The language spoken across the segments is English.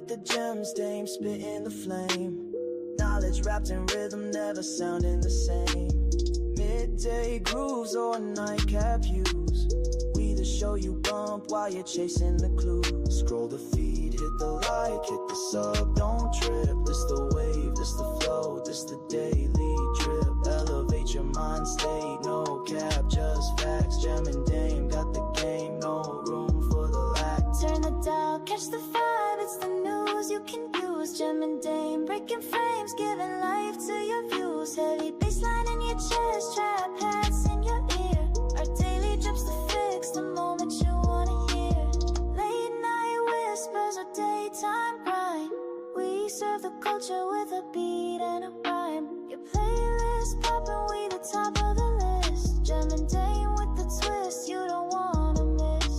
the gems, dame, spitting the flame. Knowledge wrapped in rhythm, never sounding the same. Midday grooves or nightcap views. We the show you bump while you're chasing the clues. Scroll the feed, hit the like, hit the sub, don't trip. This the wave, this the flow, this the daily drip. Elevate your mind state, no cap, just facts. Gem and dame, got the game, no room for the lack. Turn the dial, catch the vibe, it's the news you can use. Gem and dame, breaking frames, giving life to your views. Heavy bassline in your chest, trap hats in your ear. Our daily drips the fix, the moment you wanna hear. Late night whispers or daytime grind. We serve the culture with a beat and a rhyme. Your playlist poppin', we the top of the list. Gem and dame with the twist you don't wanna miss.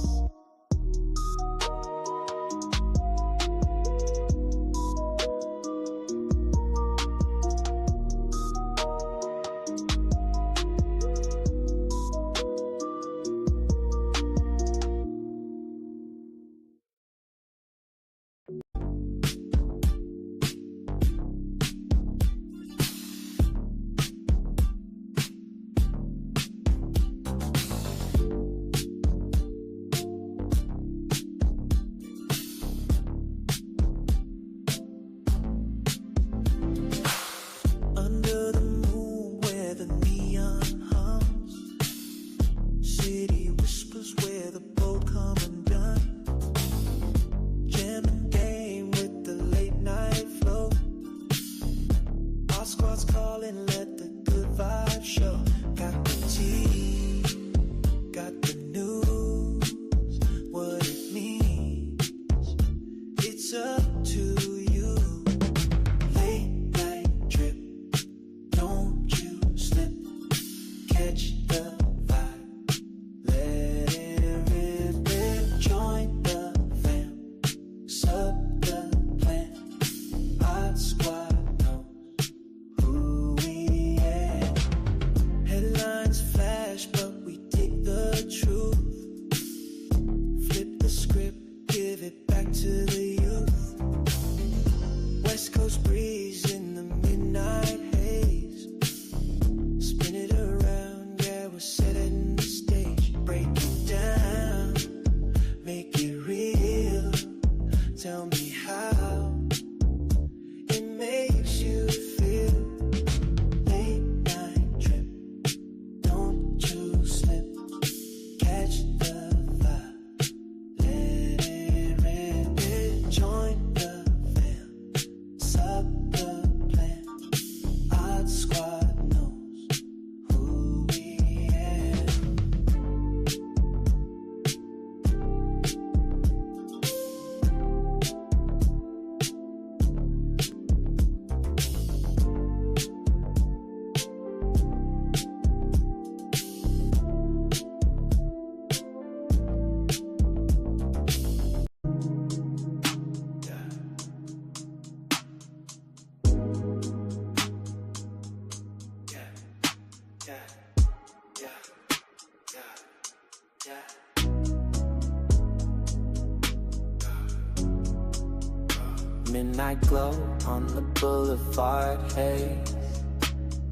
Midnight glow on the boulevard haze.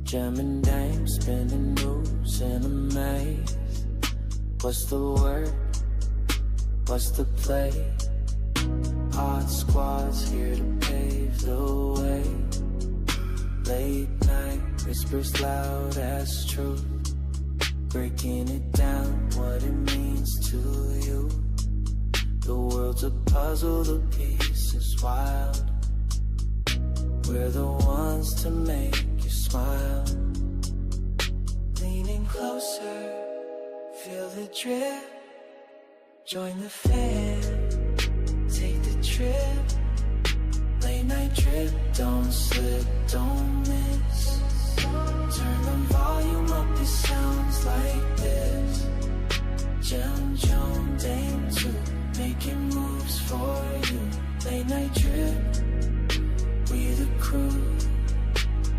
Gem and dame spinning moves in a maze. What's the word? What's the play? Hot squads here to pave the way. Late night whispers loud as truth, breaking it down, what it means to you. The world's a puzzle, the pieces wild. We're the ones to make you smile. Leaning closer, feel the drip. Join the fam, take the trip. Late night trip, don't slip, don't miss. Turn the volume up, it sounds like this. Gem, Joan, Dame 2, making moves for you. Late night trip, we the crew.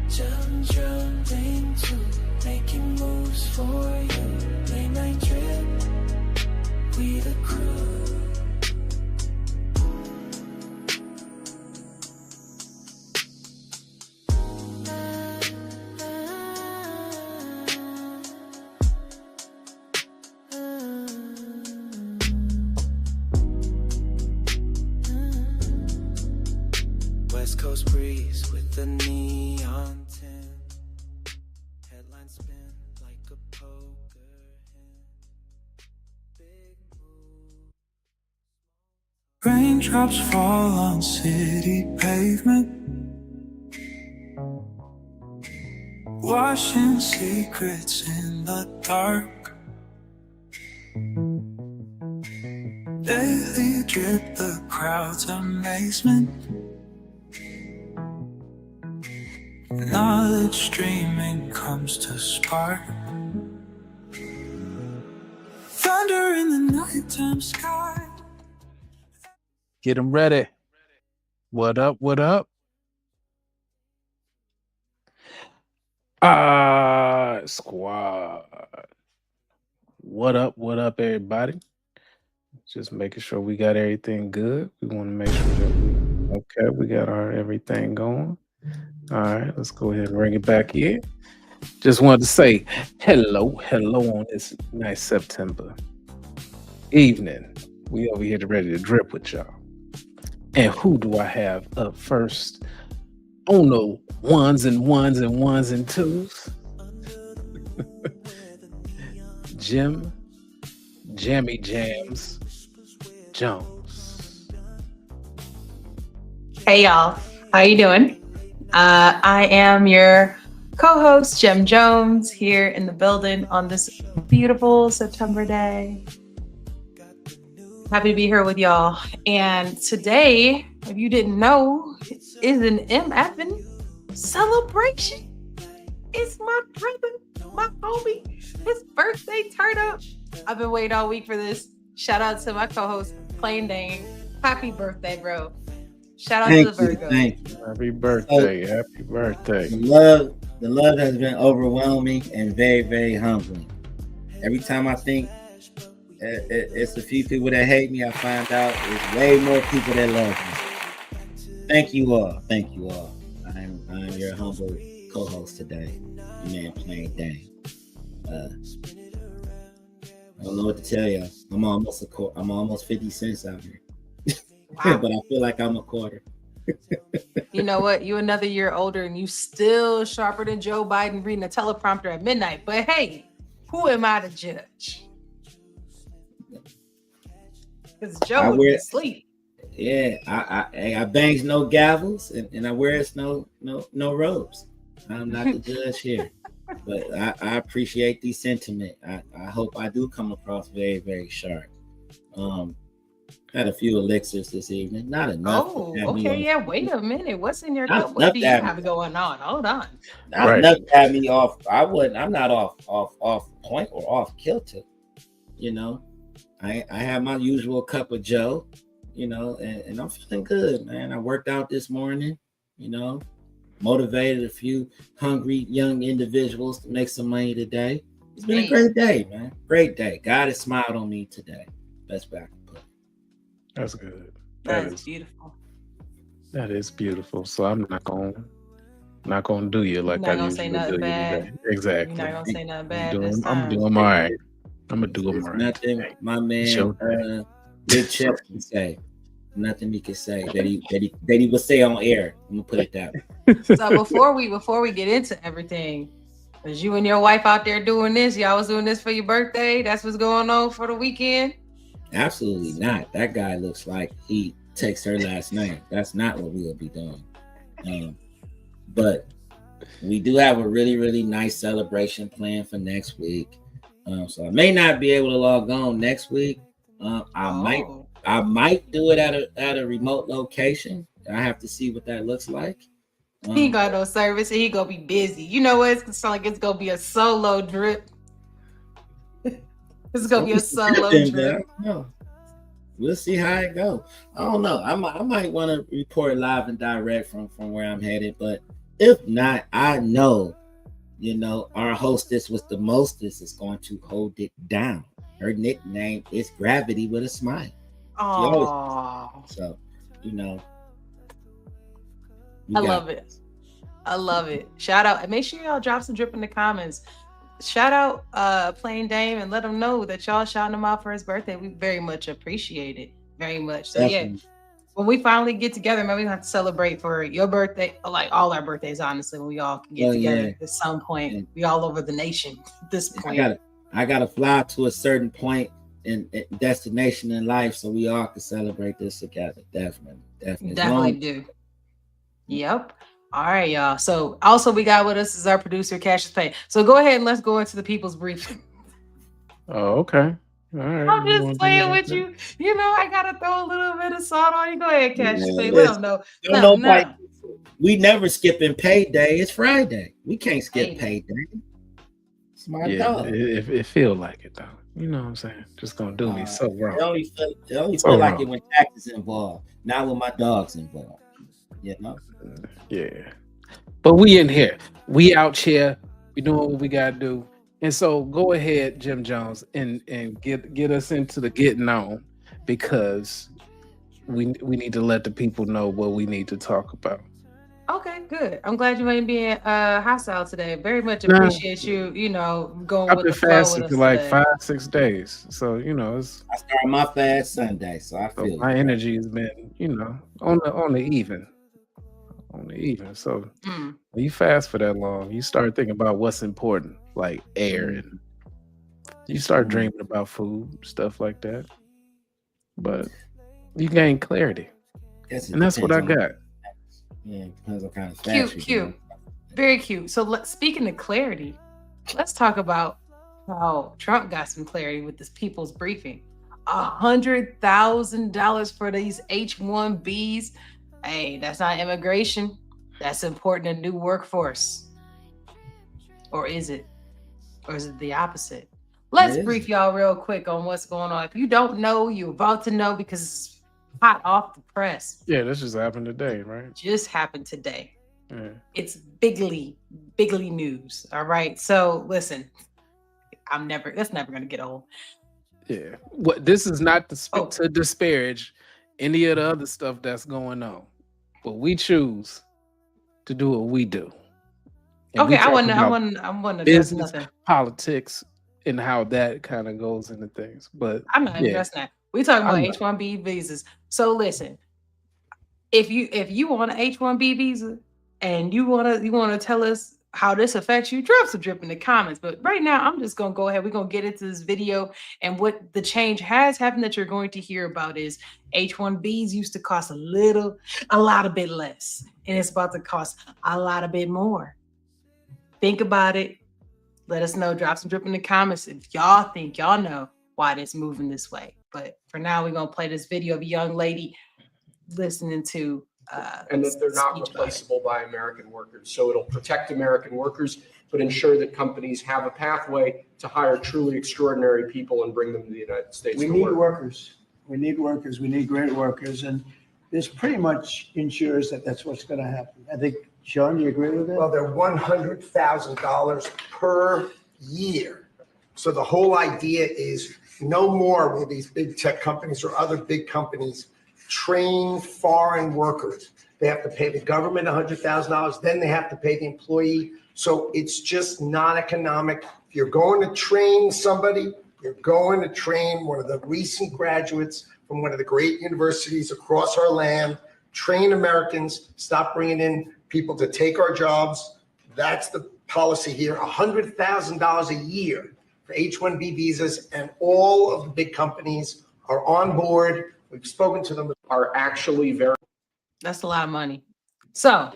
Gem, Joan, Dame 2, making moves for you. Late night trip, we the crew. Coast breeze with the neon tint. Headlines spin like a poker hand. Big move. Raindrops fall on city pavement, washing secrets in the dark. Daily drip, the crowd's amazement. Knowledge streaming comes to spark. Thunder in the nighttime sky. Get them ready. What up? What up? Squad. What up? What up, everybody? Just making sure we got everything good. We want to make sure that we got our everything going. All right, let's go ahead and bring it back in. Just wanted to say hello on this nice September evening. We over here ready to drip with y'all. And who do I have up first? Oh no, ones and twos. Jammy Jams Jones. Hey y'all, how you doing? I am your co-host Jem Jones here in the building on this beautiful September day. Happy to be here with y'all. And today, if you didn't know, is an MFing celebration. It's my brother, my homie, his birthday turn up. I've been waiting all week for this. Shout out to my co-host, Plain Dane. Happy birthday, bro. Shout out to the Virgo. Thank you. Happy birthday. Happy birthday. The love has been overwhelming and very, very humbling. Every time I think it's a few people that hate me, I find out it's way more people that love me. Thank you all. Thank you all. I'm your humble co-host today, your man Plain Dane. I don't know what to tell you. I'm almost 50 cents out here. Wow. But I feel like I'm a quarter. You know what? You another year older and you still sharper than Joe Biden reading a teleprompter at midnight. But hey, who am I to judge? Because Joe would be asleep. Yeah, I bangs no gavels and I wears no robes. I'm not the judge here. But I appreciate the sentiment. I hope I do come across very, very sharp. Had a few elixirs this evening. Not enough. Oh, okay. Yeah, wait a minute. What's in your cup? What do you have going on? Hold on. Not enough to have me off. I'm not off point or off kilter. You know, I have my usual cup of Joe. You know, and I'm feeling good, man. I worked out this morning. You know, motivated a few hungry young individuals to make some money today. It's been a great day, man. Great day. God has smiled on me today. Best back. That's good. That is beautiful. That is beautiful. So I'm not gonna do you like I usually do you today. Exactly. You're not gonna say nothing bad. I'm doing all right. I'm gonna do them all right. Nothing my man Big Chef can say. Nothing he can say that he would say on air. I'm gonna put it that way. So before we get into everything, was you and your wife out there doing this? Y'all was doing this for your birthday? That's what's going on for the weekend? Absolutely not. That guy looks like he takes her last name. That's not what we will be doing. But we do have a really, really nice celebration planned for next week. So I may not be able to log on next week. I might do it at a remote location. I have to see what that looks like. He ain't got no service and he gonna be busy. You know what? It's like it's gonna be a solo drip. It's gonna be a solo drip. We'll see how it goes. I don't know. I might want to report live and direct from where I'm headed, but if not, I know, our hostess with the mostest is going to hold it down. Her nickname is Gravity with a smile. Oh, so I love it. I love it. Shout out and make sure y'all drop some drip in the comments. Shout out Plain Dame and let him know that y'all shouting him out for his birthday. We very much appreciate it. Very much. So definitely. Yeah, when we finally get together, maybe we have to celebrate for your birthday, like all our birthdays, honestly, when we all can get together at some point. Yeah. We all over the nation at this point. I gotta fly to a certain point in destination in life so we all can celebrate this together. Definitely do. Yep. All right, y'all. So also we got with us is our producer Cassius Payne. So go ahead and let's go into the people's briefing. Oh, okay. All right. I'm just playing with you. You know, I gotta throw a little bit of salt on you. Go ahead, Cassius Payne. Let them know. We never skipping payday. It's Friday. We can't skip payday. It feel like it though. You know what I'm saying? Just gonna do me so wrong. It only feel like it when taxes involved, not when my dog's involved. You know? Yeah. But we in here. We out here. We doing what we gotta do. And so go ahead, Jim Jones, and get us into the getting on, because we need to let the people know what we need to talk about. Okay, good. I'm glad you ain't being hostile today. Very much appreciate you, going with the flow with us for like 5-6 days. So, I started my fast Sunday, so I feel my energy has been, on the even. So when you fast for that long, you start thinking about what's important, like air, and you start dreaming about food, stuff like that. But you gain clarity. And that's what I got. Yeah, depends on kind of fast. Cute. Very cute. So speaking of clarity, let's talk about how Trump got some clarity with this people's briefing. $100,000 for these H-1Bs. Hey, that's not immigration. That's important, a new workforce. Or is it? Or is it the opposite? Let's brief y'all real quick on what's going on. If you don't know, you're about to know because it's hot off the press. Yeah, this just happened today, right? Just happened today. Yeah. It's bigly news. All right. So listen, that's never gonna get old. Yeah. This is not to disparage any of the other stuff that's going on, but we choose to do what we do. And okay, I want to address nothing. Politics and how that kind of goes into things, but I'm not addressing that. We're talking about H-1B visas. So listen, if you want an H-1B visa and you wanna tell us how this affects you, drop some drip in the comments. But right now, I'm just gonna go ahead. We're gonna get into this video, and what the change has happened that you're going to hear about is H-1Bs used to cost a lot a bit less, and it's about to cost a lot a bit more. Think about it. Let us know. Drop some drip in the comments if y'all think y'all know why it's moving this way. But for now, we're gonna play this video of a young lady listening to and that they're not replaceable by American workers. So it'll protect American workers, but ensure that companies have a pathway to hire truly extraordinary people and bring them to the United States. We need workers. We need workers. We need great workers. And this pretty much ensures that that's what's going to happen. I think, Sean, you agree with that? Well, they're $100,000 per year. So the whole idea is no more will these big tech companies or other big companies train foreign workers. They have to pay the government $100,000, then they have to pay the employee. So it's just not economic. If you're going to train somebody, you're going to train one of the recent graduates from one of the great universities across our land. Train Americans, stop bringing in people to take our jobs. That's the policy here. $100,000 a year for H-1B visas, and all of the big companies are on board. We've spoken to them. Are actually very. That's a lot of money. So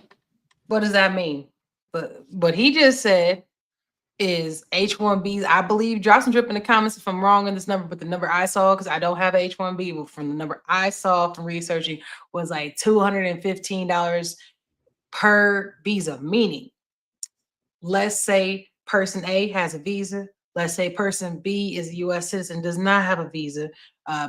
what does that mean? But what he just said is H-1Bs, I believe, drop some drip in the comments if I'm wrong on this number, but the number I saw, because I don't have H-1B, but from the number I saw from researching was like $215 per visa, meaning let's say person A has a visa. Let's say person B is a U.S. citizen, does not have a visa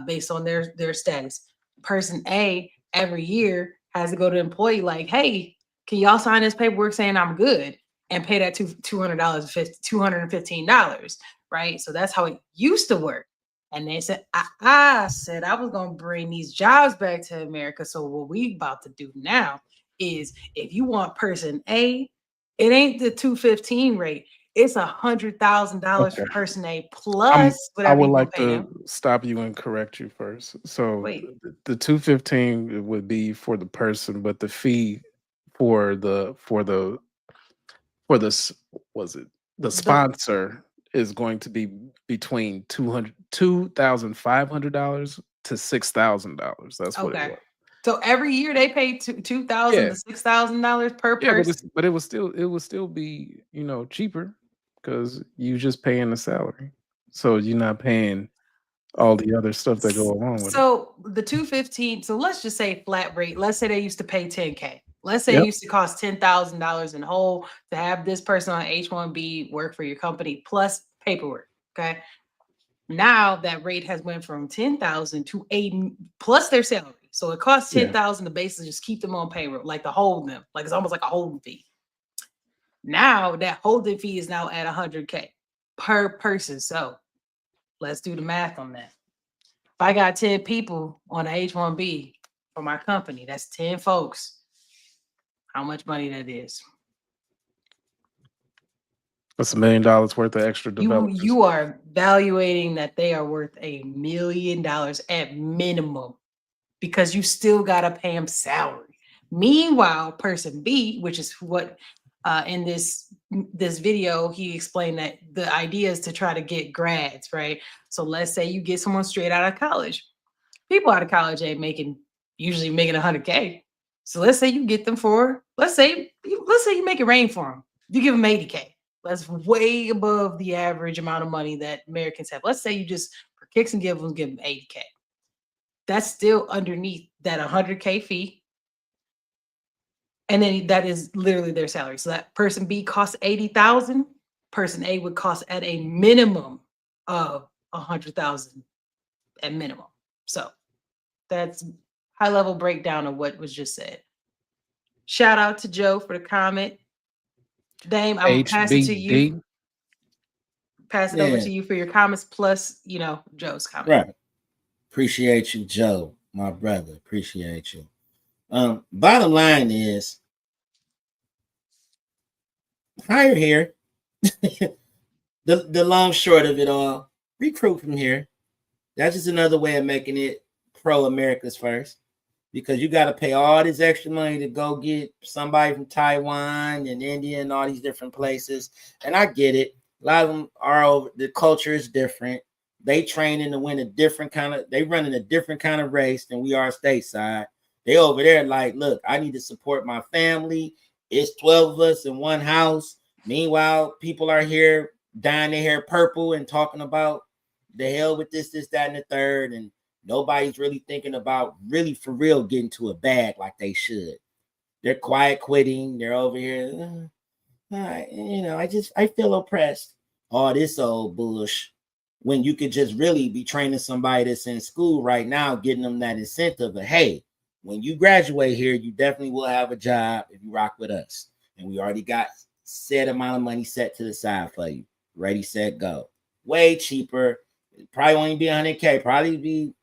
based on their status. Person A every year has to go to the employee like, hey, can y'all sign this paperwork saying I'm good, and pay that $215, right? So that's how it used to work. And they said, I said I was going to bring these jobs back to America. So what we about to do now is if you want person A, it ain't the $215 rate. It's $100,000 for Okay. person A plus I whatever would you gonna like pay to them. stop you and correct you first. So Wait, the 215 would be for the person, but the fee for was it the the sponsor is going to be between $2,500 to $6,000. That's what it okay. was. So every year they pay $2,000 Yeah, to $6,000 per yeah, person. but it would still be cheaper because you just paying the salary, so you're not paying all the other stuff that go along with it. So the 215, so let's just say flat rate. Let's say they used to pay 10K. Let's say it Yep. used to cost $10,000 in whole to have this person on H-1B work for your company plus paperwork. Okay. Now that rate has went from 10,000 to 8 plus their salary. So it costs Yeah. 10,000 to basically just keep them on payroll, like to hold them. Like it's almost like a holding fee. Now that holding fee is now at 100K per person. So let's do the math on that. If I got 10 people on the H-1B for my company, that's 10 folks. How much money that is? That's $1 million worth of extra developers. You are evaluating that they are worth $1 million at minimum because you still gotta pay them salary. Meanwhile, person B, which is what in this video he explained that the idea is to try to get grads, right? So let's say you get someone straight out of college. People out of college ain't usually making 100K. So let's say you get them for let's say you make it rain for them. You give them 80K. That's way above the average amount of money that Americans have. Let's say you just for kicks and giggles give them 80K. That's still underneath that 100K fee. And then that is literally their salary. So that person B costs 80,000. Person A would cost at a minimum of 100,000 at minimum. So that's high level breakdown of what was just said. Shout out to Joe for the comment. Dame, I'm gonna pass it to you. HBD. Pass it over to you for your comments plus, Joe's comment. Right. Appreciate you, Joe, my brother. Appreciate you. Bottom line is hire here. the long short of it all, recruit from here. That's just another way of making it pro America's first, because you got to pay all this extra money to go get somebody from Taiwan and India and all these different places. And I get it. A lot of them are over. The culture is different. They training to win they running a different kind of race than we are stateside. They over there like, look, I need to support my family. It's 12 of us in one house. Meanwhile, people are here dyeing their hair purple and talking about the hell with this, that, and the third. And nobody's really thinking about really for real getting to a bag like they should. They're quiet quitting. They're over here. I feel oppressed. All this old bullshit. When you could just really be training somebody that's in school right now, getting them that incentive of, hey, when you graduate here, you definitely will have a job if you rock with us. And we already got set amount of money set to the side for you. Ready, set, go. Way cheaper. It probably won't be 100K. Probably be,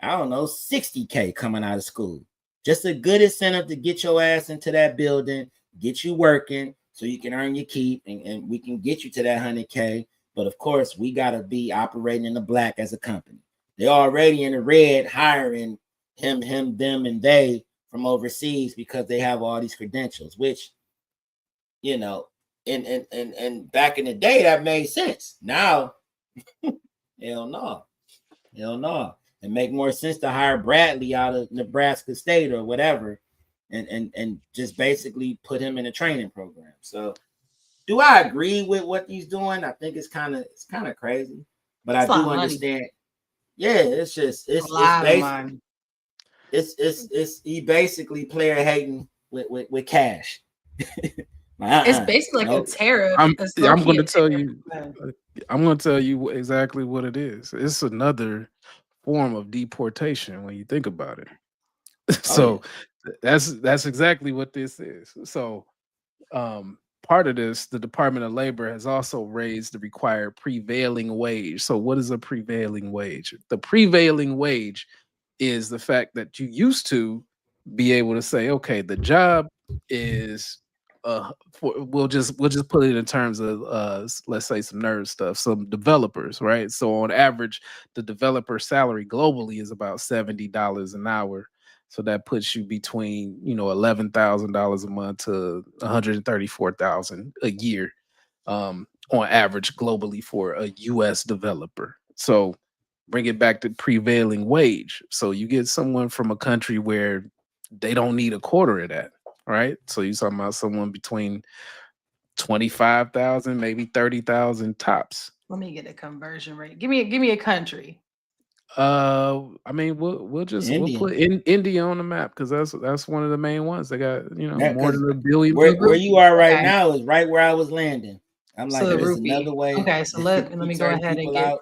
I don't know, 60K coming out of school. Just a good incentive to get your ass into that building, get you working so you can earn your keep, and we can get you to that 100K. But of course, we got to be operating in the black as a company. They're already in the red hiring him, them, and they from overseas because they have all these credentials, which, and back in the day, that made sense. Now, hell no. It make more sense to hire Bradley out of Nebraska State or whatever and just basically put him in a training program. So do I agree with what he's doing? I think it's kind of crazy, but I do understand. Yeah, it's he basically player hating with cash. It's basically like a tariff. I'm going to tell you. I'm going to tell you exactly what it is. It's another form of deportation when you think about it. So that's exactly what this is. So part of this, the Department of Labor has also raised the required prevailing wage. So what is a prevailing wage? The prevailing wage is the fact that you used to be able to say, okay, the job is we'll just put it in terms of let's say some nerd stuff, some developers, right? So on average, the developer salary globally is about $70 an hour. So that puts you between $11,000 a month to 134,000 a year, on average globally for a US developer. So bring it back to prevailing wage. So you get someone from a country where they don't need a quarter of that, right? So you're talking about someone between 25,000, maybe 30,000 tops. Let me get a conversion rate. Give me a country. I mean, we'll put India on the map because that's one of the main ones. They got more than 1 billion people. Where you are right now is right where I was landing. I'm like, So the there's rupee. another way. Okay, so let me go ahead and get.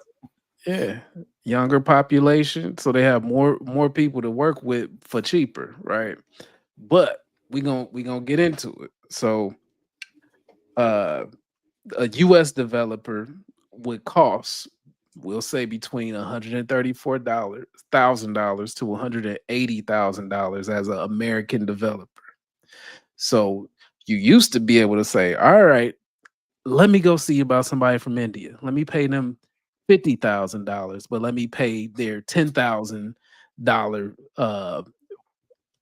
Yeah, younger population, so they have more people to work with for cheaper, right? But we gonna get into it. So, a U.S. developer would cost, we'll say, between $134,000 to $180,000 as an American developer. So you used to be able to say, all right, let me go see about somebody from India. Let me pay them $50,000, but let me pay their $10,000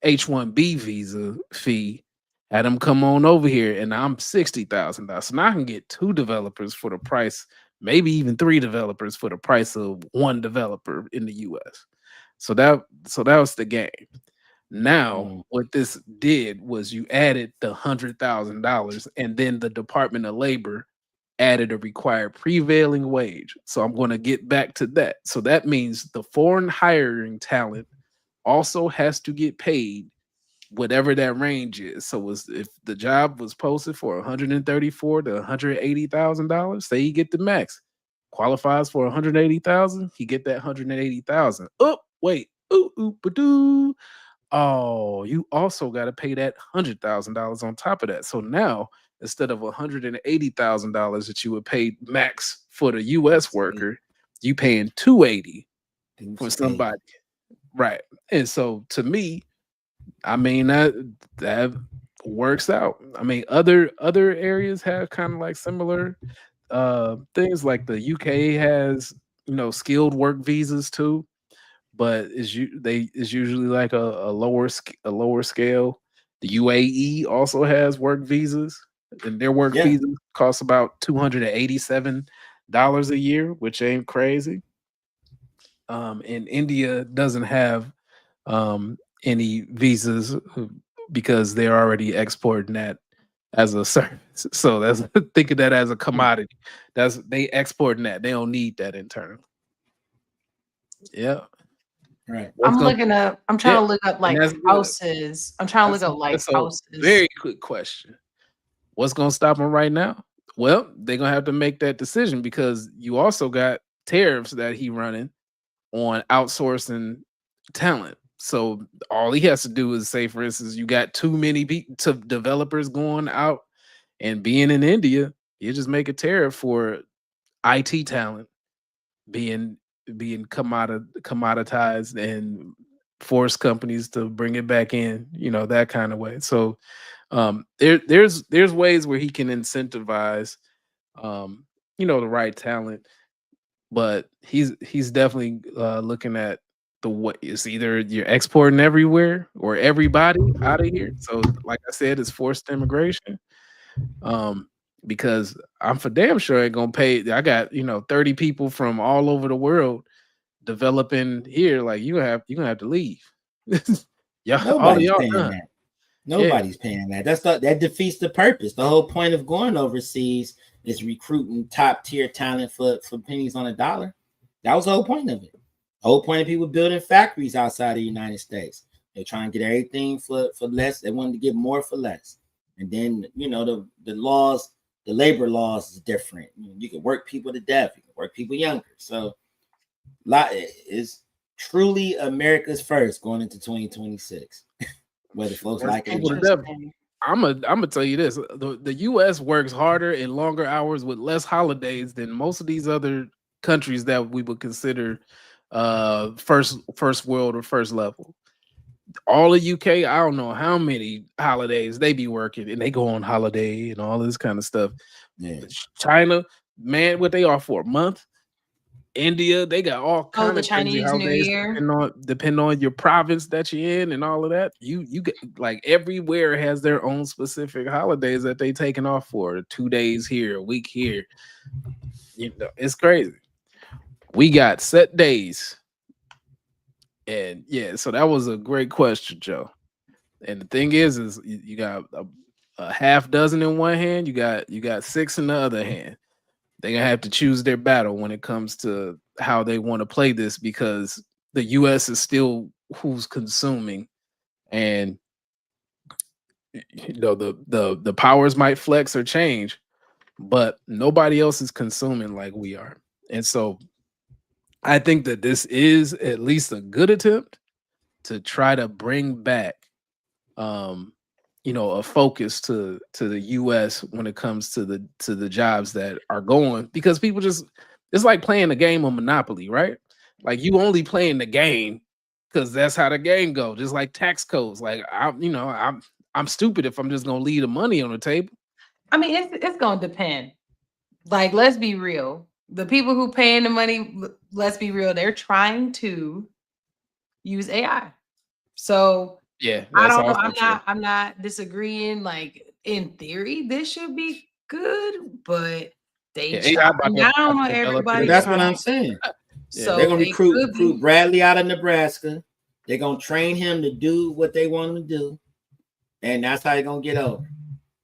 H-1B visa fee. Had them come on over here, and I'm $60,000. So now I can get 2 developers for the price, maybe even 3 developers for the price of 1 developer in the US. So that was the game. Now, what this did was you added the $100,000, and then the Department of Labor added a required prevailing wage. So I'm going to get back to that. So that means the foreign hiring talent also has to get paid whatever that range is. So if the job was posted for $134,000 to $180,000, say you get the max, qualifies for $180,000, he get that $180,000. Oh, wait, oh, you also got to pay that $100,000 on top of that. So now, instead of $180,000 that you would pay max for the U.S. worker, you paying $280 for somebody, right? And so, to me, I mean that works out. I mean, other areas have kind of like similar things. Like the UK has skilled work visas too, but it's usually like a lower scale. The UAE also has work visas, and their work visas cost about $287 a year, which ain't crazy. And India doesn't have any visas because they're already exporting that as a service. So that's think of that as a commodity. They exporting that. They don't need that internally. Yeah. Right. I'm trying to look up like houses. I'm trying to look up like houses. Very quick question. What's gonna stop them right now? Well, they're gonna have to make that decision because you also got tariffs that he running on outsourcing talent. So all he has to do is say, for instance, you got too many developers going out and being in India, you just make a tariff for IT talent being commoditized and force companies to bring it back in, that kind of way. So there's ways where he can incentivize the right talent, but he's definitely looking at it's either you're exporting everywhere or everybody out of here. So like I said, it's forced immigration. Because I'm for damn sure ain't gonna pay. I got 30 people from all over the world developing here. Like you're gonna have to leave. Nobody's paying that. Nobody's paying that. That defeats the purpose. The whole point of going overseas is recruiting top tier talent for pennies on a dollar. That was the whole point of it. The whole point of people building factories outside of the United States. They're trying to get everything for less. They wanted to get more for less. And then the laws. The labor laws is different. You can work people to death. You can work people younger. So, is truly America's first going into 2026. Whether folks like it or not. I'm gonna tell you this: the U.S. works harder and longer hours with less holidays than most of these other countries that we would consider first world or first level. all of UK, I don't know how many holidays they be working, and they go on holiday and all this kind of stuff. Yeah. China, man, what they are for a month. India, they got all Oh, kind the of crazy Chinese New holidays Year. depending on your province that you're in and all of that. You get like everywhere has their own specific holidays that they taking off for 2 days here, a week here. You know, it's crazy. We got set days. And yeah, so that was a great question, Joe. And the thing is you got a half dozen in one hand, you got 6 in the other hand. They're gonna have to choose their battle when it comes to how they want to play this, because the US is still who's consuming, and you know the powers might flex or change, but nobody else is consuming like we are. And so I think that this is at least a good attempt to try to bring back a focus to the US when it comes to the jobs that are going, because people just, it's like playing a game of Monopoly, right? Like you only playing the game because that's how the game goes. Just like tax codes. Like I'm stupid if I'm just gonna leave the money on the table. I mean, it's gonna depend. Like, let's be real. The people who paying the money, let's be real, they're trying to use AI. So Yeah, I that's don't know. also true. I'm not disagreeing. Like, in theory, this should be good, but they Yeah, AI about chopping to down on develop everybody. it. That's what I'm saying. So They're gonna it recruit could be. Bradley out of Nebraska. They're gonna train him to do what they want him to do, and that's how they're gonna get over.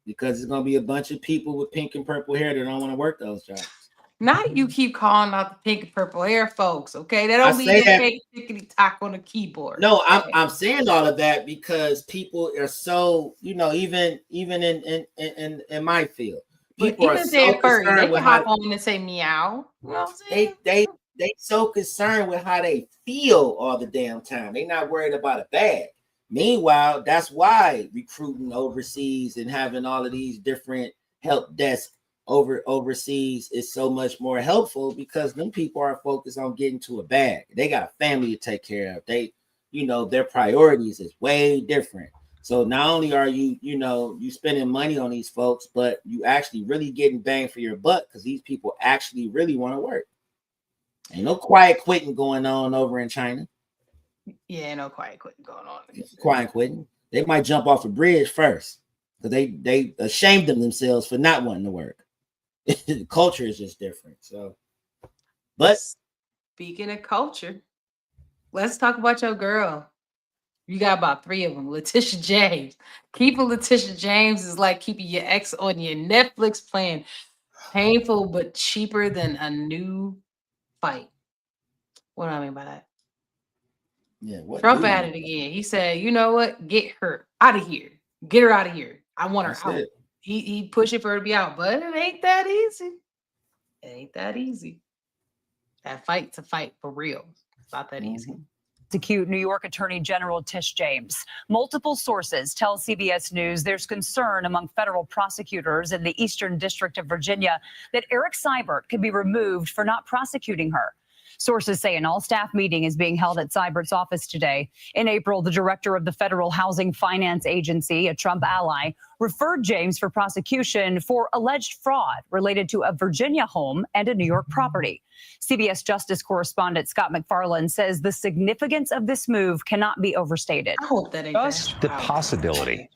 Because it's gonna be a bunch of people with pink and purple hair that don't want to work those jobs. Not you keep calling out the pink and purple hair folks, okay? They don't leave the cake tickety tock on the keyboard. No, okay? I'm saying all of that because people are so, even in my field, people but even are if they're so furry, they concerned with can hop how on and say meow. You know what I'm saying? they so concerned with how they feel all the damn time. They're not worried about a bag. Meanwhile, that's why recruiting overseas and having all of these different help desks overseas is so much more helpful, because them people are focused on getting to a bag. They got a family to take care of. They, their priorities is way different. So not only are you spending money on these folks, but you actually really getting bang for your buck, because these people actually really want to work. Ain't no quiet quitting going on over in China. Yeah, no quiet quitting going on. Quiet quitting. They might jump off a bridge first because they ashamed of themselves for not wanting to work. The culture is just different. So, but speaking of culture, let's talk about your girl. You got about 3 of them. Letitia James. Keeping Letitia James is like keeping your ex on your Netflix plan. Painful but cheaper than a new fight. What do I mean by that? Yeah, Trump at it again. He said, "You know what? Get her out of here. Get her out of here. I want her out." He pushing for her to be out, but it ain't that easy. It ain't that easy. That fight's a fight for real. It's not that easy. Execute New York Attorney General Tish James. Multiple sources tell CBS News there's concern among federal prosecutors in the Eastern District of Virginia that Eric Seibert could be removed for not prosecuting her. Sources say an all-staff meeting is being held at Seibert's office today. In April, the director of the Federal Housing Finance Agency, a Trump ally, referred James for prosecution for alleged fraud related to a Virginia home and a New York property. CBS Justice correspondent Scott McFarland says the significance of this move cannot be overstated. I hope that ain't just the possibility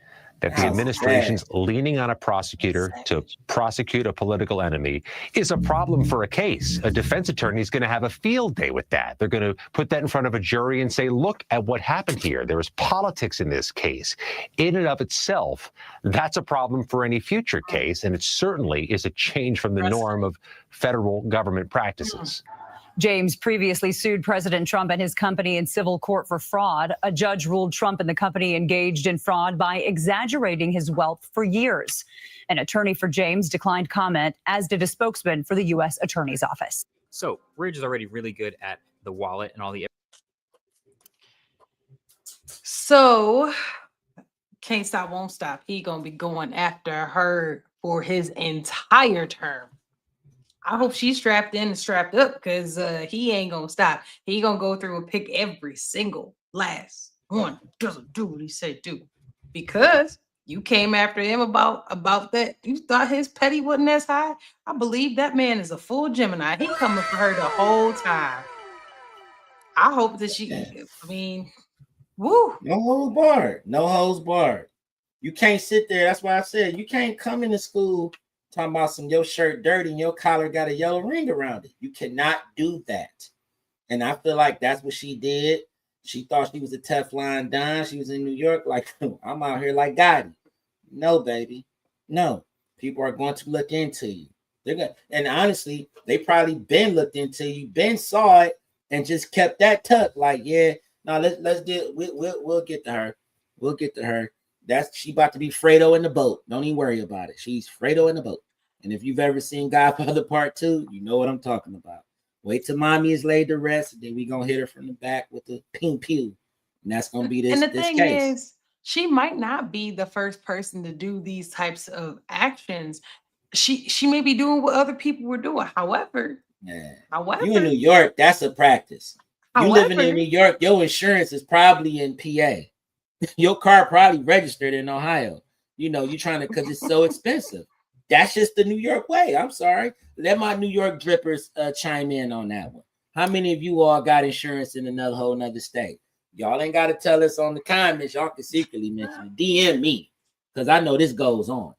that the administration's leaning on a prosecutor to prosecute a political enemy is a problem for a case. A defense attorney is going to have a field day with that. They're going to put that in front of a jury and say, look at what happened here. There was politics in this case. In and of itself, that's a problem for any future case, and it certainly is a change from the norm of federal government practices. James previously sued President Trump and his company in civil court for fraud. A judge ruled Trump and the company engaged in fraud by exaggerating his wealth for years. An attorney for James declined comment, as did a spokesman for the U.S. Attorney's Office. So Ridge is already really good at the wallet and all the. So, can't stop, won't stop. He gonna be going after her for his entire term. I hope she's strapped in and strapped up, because he ain't gonna stop. He gonna go through and pick every single last one doesn't do what he said do, because you came after him about that. You thought his petty wasn't as high. I believe that man is a full Gemini. He coming for her the whole time. I hope that she. I mean, woo. No holds barred. No holds barred. You can't sit there. That's why I said you can't come into school talking about some your shirt dirty and your collar got a yellow ring around it. You cannot do that. And I feel like that's what she did. She thought she was a Teflon Don. She was in New York, like, I'm out here like Gotti. No, baby. No. People are going to look into you. They're gonna, and honestly, they probably been looked into you, been saw it, and just kept that tucked. Like, yeah, no, let's do. We'll get to her. We'll get to her. She about to be Fredo in the boat. Don't even worry about it. She's Fredo in the boat. And if you've ever seen Godfather Part 2, you know what I'm talking about. Wait till mommy is laid to rest, then we gonna hit her from the back with the ping pew, and that's gonna be this. And the this thing case. is, she might not be the first person to do these types of actions. She may be doing what other people were doing. However, you in New York, that's a practice. You living in New York, your insurance is probably in PA. Your car probably registered in Ohio. You know, you're trying to, because it's so expensive. That's just the New York way. I'm sorry. Let my New York drippers chime in on that one. How many of you all got insurance in another whole nother state? Y'all ain't got to tell us on the comments. Y'all can secretly mention it. DM me, because I know this goes on.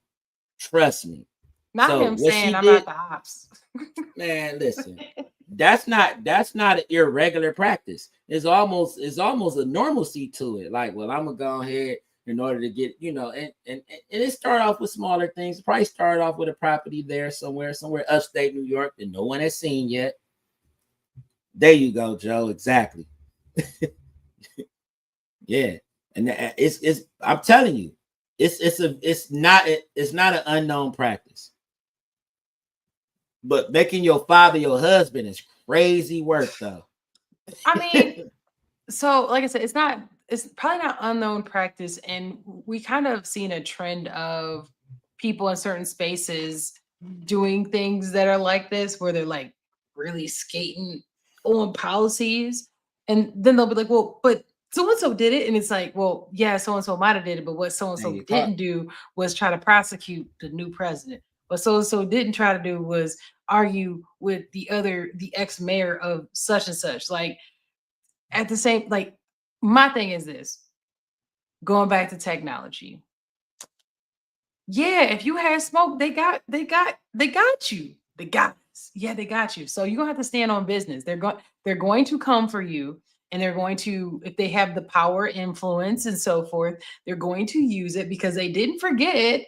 Trust me. Not so him saying I'm not the ops. Man, listen. That's not an irregular practice. It's almost a normalcy to it. Like, well, I'm gonna go ahead in order to get, you know, and it started off with smaller things. Probably started off with a property there somewhere upstate New York that no one has seen yet. There you go, Joe. Exactly. Yeah, and it's I'm telling you, it's not an unknown practice. But making your father your husband is crazy work, though. I mean, so like I said, it's probably not unknown practice, and we kind of seen a trend of people in certain spaces doing things that are like this, where they're like really skating on policies, and then they'll be like, well, but so-and-so did it, and it's like, well, yeah, so-and-so might have did it, but what so-and-so didn't do was try to prosecute the new president. What so-and-so didn't try to do was argue with the ex-mayor of such and such. Like, at the same, like, my thing is this, going back to technology. Yeah, if you had smoke, they got you. The guys. Yeah, they got you. So you're gonna have to stand on business. They're going to come for you, and they're going to, if they have the power, influence, and so forth, they're going to use it because they didn't forget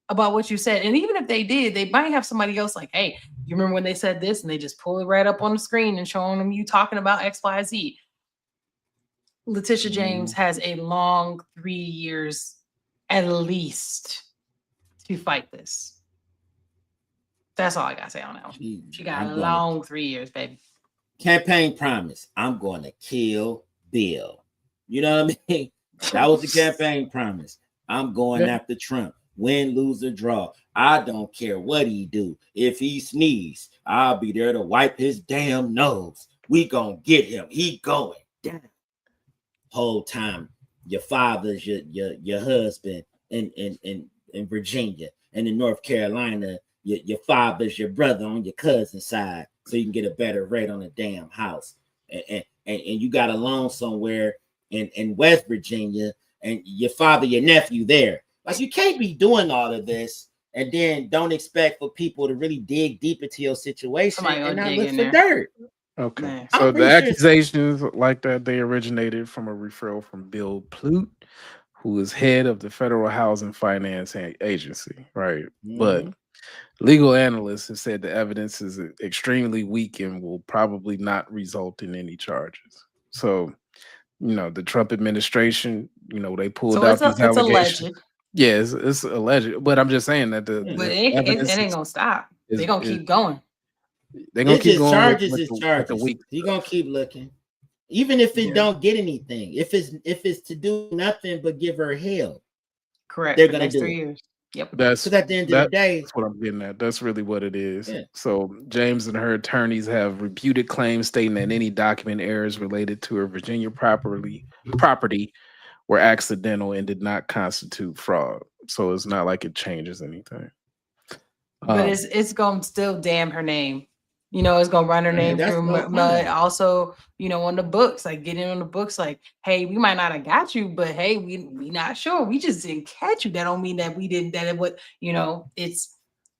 about what you said. And even if they did, they might have somebody else like, hey, you remember when they said this, and they just pull it right up on the screen and showing them you talking about XYZ. Letitia James has a long 3 years at least to fight this. That's all I gotta say on that one. She got a long 3 years, baby. Campaign promise. I'm going to kill Bill. You know what I mean? That was the campaign promise. I'm going after Trump. Win, lose, or draw. I don't care what he do. If he sneeze, I'll be there to wipe his damn nose. We gonna get him. He going down. Whole time, your father's your husband in Virginia, and in North Carolina, your father's your brother on your cousin's side, so you can get a better rate on a damn house. And you got a loan somewhere in West Virginia, and your father, your nephew there. Like, you can't be doing all of this and then don't expect for people to really dig deep into your situation and not look for dirt. Okay. Man. So the accusations like that, they originated from a referral from Bill Plute, who is head of the Federal Housing Finance Agency, right? But legal analysts have said the evidence is extremely weak and will probably not result in any charges. So, you know, the Trump administration, you know, they pulled out these allegations. Alleged. Yeah, it's alleged, but I'm just saying that the it ain't gonna stop. They're gonna keep going. They're gonna keep going. Charges. He gonna keep looking, even if it don't get anything. If it's to do nothing but give her hell, correct. They're gonna do 3 it. years. Yep. That's at the end of the day. That's what I'm getting at. That's really what it is. Yeah. So James and her attorneys have refuted claims stating that any document errors related to her Virginia property were accidental and did not constitute fraud. So it's not like it changes anything. But it's gonna still damn her name. You know, it's gonna run her name that's through no mud. fun. Also, you know, on the books, like getting on the books, like, hey, we might not have got you, but hey, we not sure. We just didn't catch you. That don't mean that we didn't. That it would, you know, it's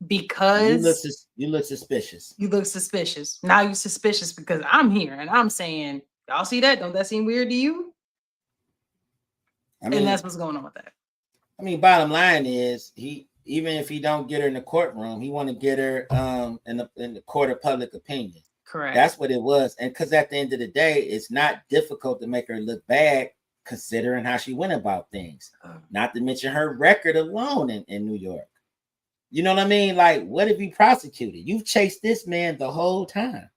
because you look suspicious. you look suspicious. Now you suspicious because I'm here and I'm saying, y'all see that? Don't that seem weird to you? I mean, And that's what's going on with that. I mean, bottom line is even if he don't get her in the courtroom, he want to get her in the court of public opinion. Correct. That's what it was. And because at the end of the day, it's not difficult to make her look bad considering how she went about things. Not to mention her record alone in New York. You know what I mean? Like, what if he prosecuted? You've chased this man the whole time.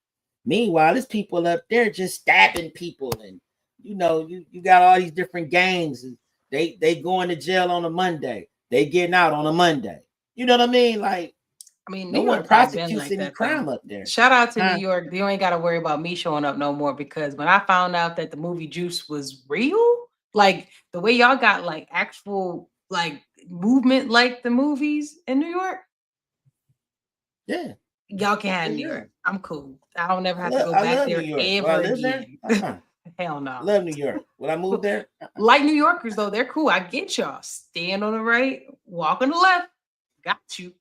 Meanwhile, there's people up there just stabbing people, and you know, you got all these different gangs. They going to jail on a Monday. They getting out on a Monday. You know what I mean? Like, I mean, no New one York has been prosecutes like any that, crime though. up there. Shout out to New York. You ain't got to worry about me showing up no more, because when I found out that the movie Juice was real, like the way y'all got like actual like movement like the movies in New York. Yeah. Y'all can have New York. I'm cool. I don't never have to go back there ever again. Hell no. Love New York. Will I move there? Like New Yorkers, though, they're cool. I get y'all. Stand on the right, walk on the left. Got you.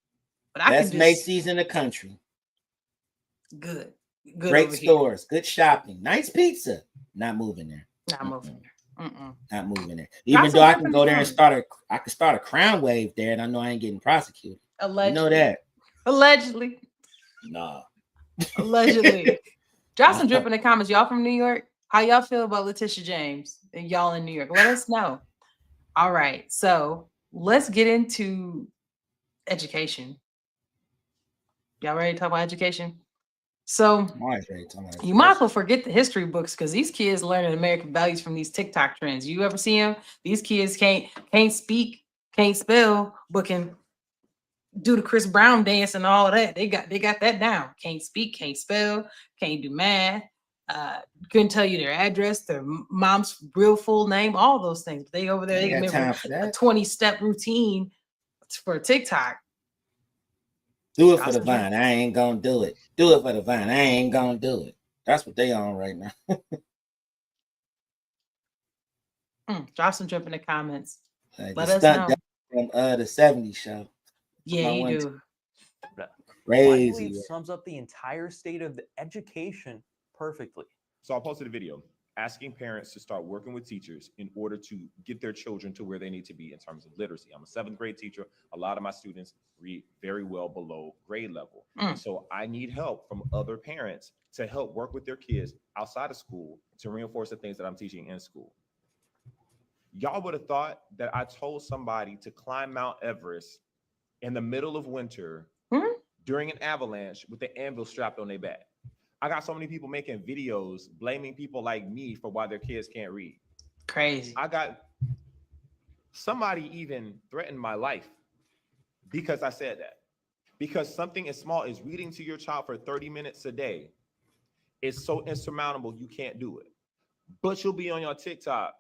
But I Best can just Macy's in the country. Good. Great stores, good shopping, nice pizza. Not moving there. Not moving there. Not moving there. Even though I can go there and start a crime wave there, and I know I ain't getting prosecuted. Allegedly. You know that. Allegedly. Nah. Allegedly. Drop some drip in the comments. Y'all from New York? How y'all feel about Letitia James and y'all in New York? Let us know. All right. So let's get into education. Y'all ready to talk about education? So you might as well forget the history books, because these kids learning American values from these TikTok trends. You ever see them? These kids can't speak, can't spell, but can do the Chris Brown dance and all of that. They got that down. Can't speak, can't spell, can't do math. Couldn't tell you their address, their mom's real full name, all those things. But they over there, they remember a 20-step routine for TikTok. Do it for the vine. I ain't gonna do it. Do it for the vine. I ain't gonna do it. That's what they on right now. Drop some drip in the comments. Let us know. From the 70s show. Yeah, you do. Crazy. It sums up the entire state of the education perfectly. So I posted a video asking parents to start working with teachers in order to get their children to where they need to be in terms of literacy. I'm a 7th grade teacher. A lot of my students read very well below grade level. So I need help from other parents to help work with their kids outside of school to reinforce the things that I'm teaching in school. Y'all would have thought that I told somebody to climb Mount Everest in the middle of winter during an avalanche with the anvil strapped on their back. I got so many people making videos blaming people like me for why their kids can't read. Crazy. I got somebody even threatened my life because I said that. Because something as small as reading to your child for 30 minutes a day is so insurmountable you can't do it. But you'll be on your TikTok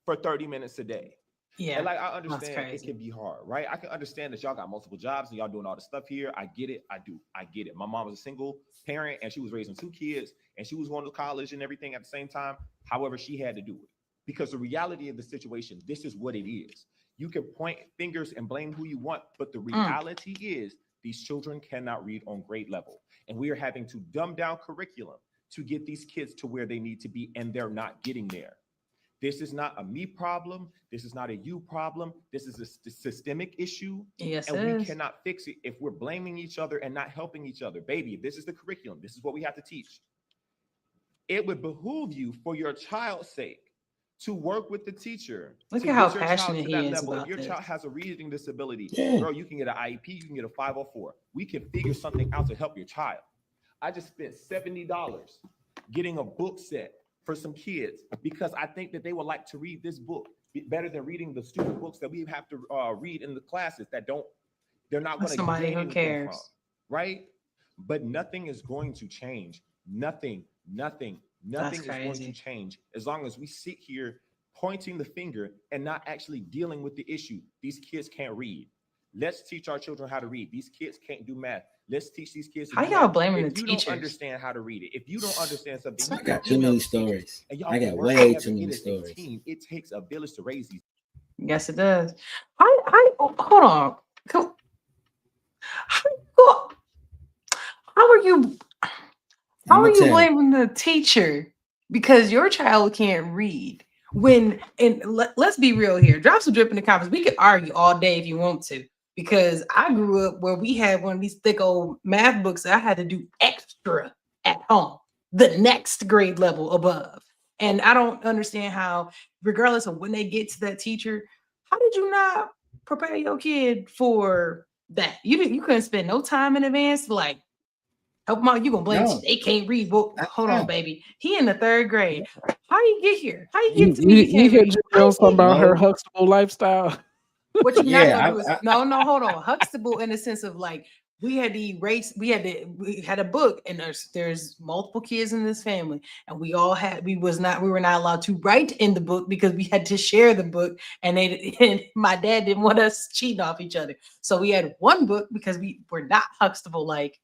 for 30 minutes a day. Yeah. And like, I understand it can be hard, right? I can understand that y'all got multiple jobs and y'all doing all the stuff here. I get it. I do. I get it. My mom was a single parent and she was raising 2 kids and she was going to college and everything at the same time. However, she had to do it because the reality of the situation, this is what it is. You can point fingers and blame who you want, but the reality is these children cannot read on grade level. And we are having to dumb down curriculum to get these kids to where they need to be, and they're not getting there. This is not a me problem. This is not a you problem. This is a systemic issue. Yes, and we cannot fix it if we're blaming each other and not helping each other. Baby, this is the curriculum. This is what we have to teach. It would behoove you, for your child's sake, to work with the teacher. Look at how passionate he is about If your this. child has a reading disability, girl, you can get an IEP, you can get a 504. We can figure something out to help your child. I just spent $70 getting a book set for some kids because I think that they would like to read this book better than reading the stupid books that we have to read in the classes that they're not going to somebody who cares from, right? But nothing is going to change. Nothing is going to change as long as we sit here pointing the finger and not actually dealing with the issue. These kids can't read. Let's teach our children how to read. These kids can't do math. Let's teach these kids to How do y'all math. blaming If the you teachers? don't understand how to read it, if you don't understand something, I you got can too email many the teachers, stories. and y'all I can got work way together. too many It is a stories. team. It takes a village to raise these. Yes, it does. Hold on. How are you? How I'ma are you tell you. blaming the teacher because your child can't read? When let's be real here. Drop some drip in the comments. We could argue all day if you want to, because I grew up where we had one of these thick old math books that I had to do extra at home, the next grade level above. And I don't understand how, regardless of when they get to that teacher, how did you not prepare your kid for that? You couldn't spend no time in advance to like help them out. You gonna blame No, they can't read. Well, hold on, no, baby. He in the 3rd grade. How you get here? How you You get to me? you, He you can't hear read. Jim How you Jones talking get here? about her no. Huxtable lifestyle? What you're not gonna Yeah, do is no, hold on. Huxtable in the sense of like we had to erase, we had a book, and there's multiple kids in this family, and we were not allowed to write in the book because we had to share the book, and and my dad didn't want us cheating off each other. So we had one book because we were not Huxtable like,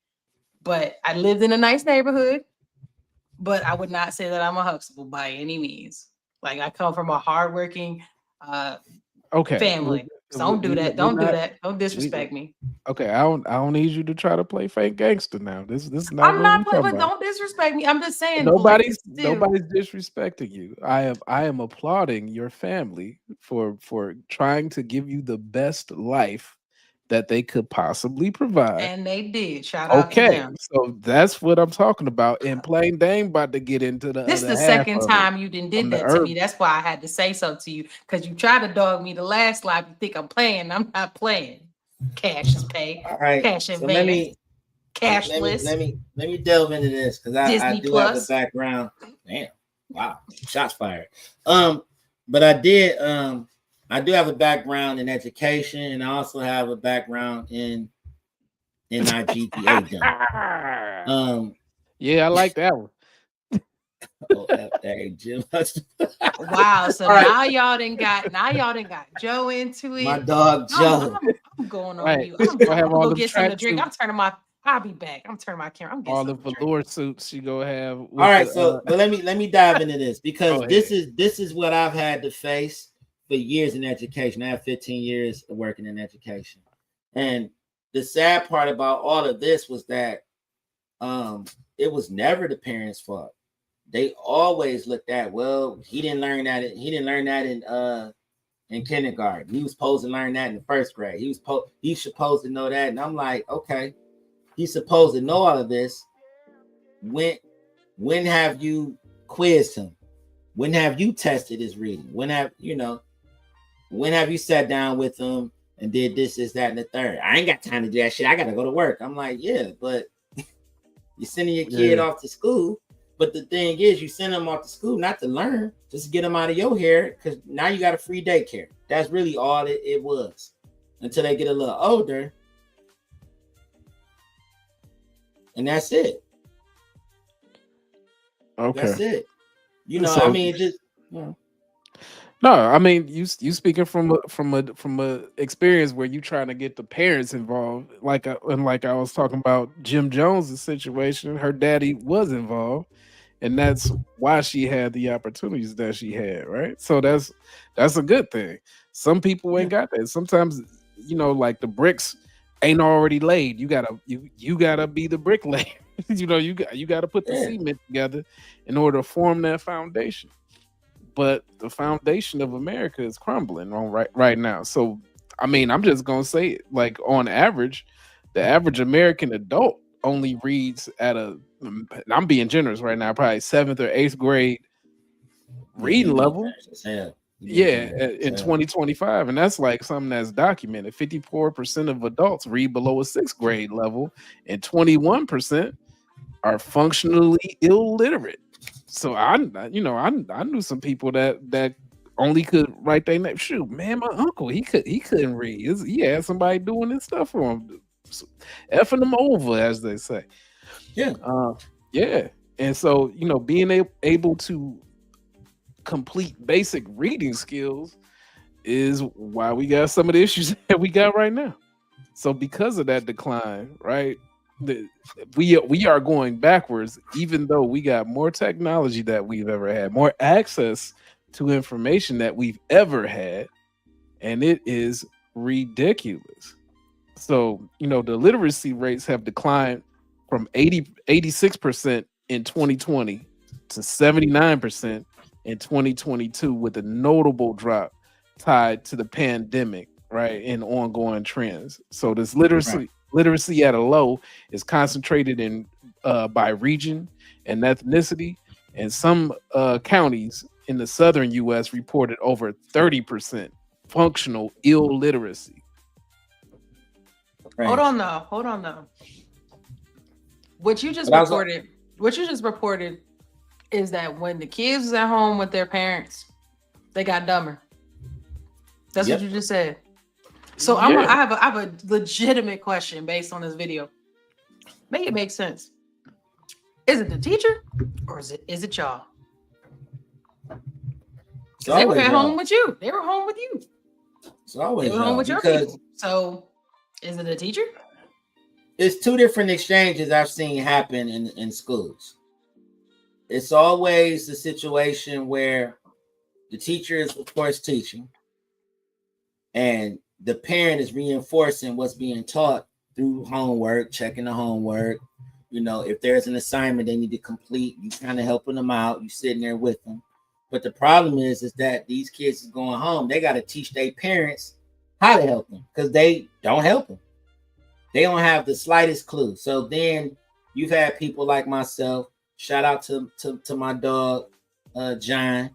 but I lived in a nice neighborhood, but I would not say that I'm a Huxtable by any means. Like I come from a hardworking Okay, family. So don't do that. we're Don't do not. that. Don't We disrespect me. okay. I don't need you to try to play fake gangster now. This is not I'm what we're not playing, talking but about. don't disrespect me. I'm just saying, like, it's still Nobody's disrespecting you. I am applauding your family for trying to give you the best life that they could possibly provide. and they did. Shout out to Okay, them. so that's what I'm talking about. And Plain Dame about to get into the This other the half second of it time you did from the that to herb. me. That's why I had to say something to you. Because you tried to dog me the last live. You think I'm playing. I'm not playing. Cash is paid. all right. Cash So let advance. me Cashless. delve into this because I Disney do have a Plus. background. Damn, wow, shots fired. But I do have a background in education, and I also have a background in my GPA done. Yeah, I like that one. Hey, Jim. Wow. So All right. now y'all done got Joe into it. My dog Joe. I'm going on Right. mute. She gonna have I'm all gonna go them get something to drink. tracksuits, I'll be back. I'm turning my camera. I'm getting all the something to drink. velour suits she gonna have. With All right, the, so but let me dive into this because Go ahead. this is what I've had to face for years in education. I have 15 years of working in education, and the sad part about all of this was that it was never the parents' fault. They always looked at, well, he didn't learn that in kindergarten. He was supposed to learn that in the 1st grade. He's supposed to know that, and I'm like, okay, he's supposed to know all of this. When have you quizzed him? When have you tested his reading? When have you sat down with him and did this, that, and the third? I ain't got time to do that shit. I gotta go to work. I'm like, yeah, but you're sending your kid off to school. But the thing is, you send them off to school not to learn, just to get them out of your hair, because now you got a free daycare. That's really all it was until they get a little older. And that's it. Okay. That's it. So- I mean, just No, I mean you speaking from a experience where you trying to get the parents involved, like I was talking about Jim Jones' situation. Her daddy was involved, and that's why she had the opportunities that she had, right? So that's a good thing. Some people ain't got that. Sometimes like the bricks ain't already laid. You gotta be the bricklayer. you gotta put the cement together in order to form that foundation. But the foundation of America is crumbling on right now. So I mean, I'm just gonna say it. Like on average, the average American adult only reads at I'm being generous right now, probably 7th or 8th grade reading level. Yeah, in 2025, and that's like something that's documented. 54% of adults read below a 6th grade level, and 21% are functionally illiterate. So I knew some people that only could write their name. Shoot, man, my uncle he couldn't read. He had somebody doing this stuff for him, effing them over, as they say. Yeah, yeah. And so being able to complete basic reading skills is why we got some of the issues that we got right now. So because of that decline, right, we are going backwards, even though we got more technology that we've ever had, more access to information that we've ever had, and it is ridiculous. So, the literacy rates have declined from 86% in 2020 to 79% in 2022, with a notable drop tied to the pandemic, right, and ongoing trends. So this literacy at a low is concentrated in by region and ethnicity, and some counties in the southern U.S. reported over 30% functional illiteracy. Hold on now. What you just reported is that when the kids was at home with their parents, they got dumber. That's what you just said. So I have a legitimate question based on this video. Make it make sense. Is it the teacher or is it y'all? They were at home with you. They were home with you. It's always they were home with your people. So is it a teacher? It's two different exchanges I've seen happen in schools. It's always a situation where the teacher is, of course, teaching, and the parent is reinforcing what's being taught through homework, checking the homework. If there's an assignment they need to complete, you kind of helping them out. You sitting there with them. But the problem is that these kids is going home. They got to teach their parents how to help them because they don't help them. They don't have the slightest clue. So then you've had people like myself. Shout out to my dog, John.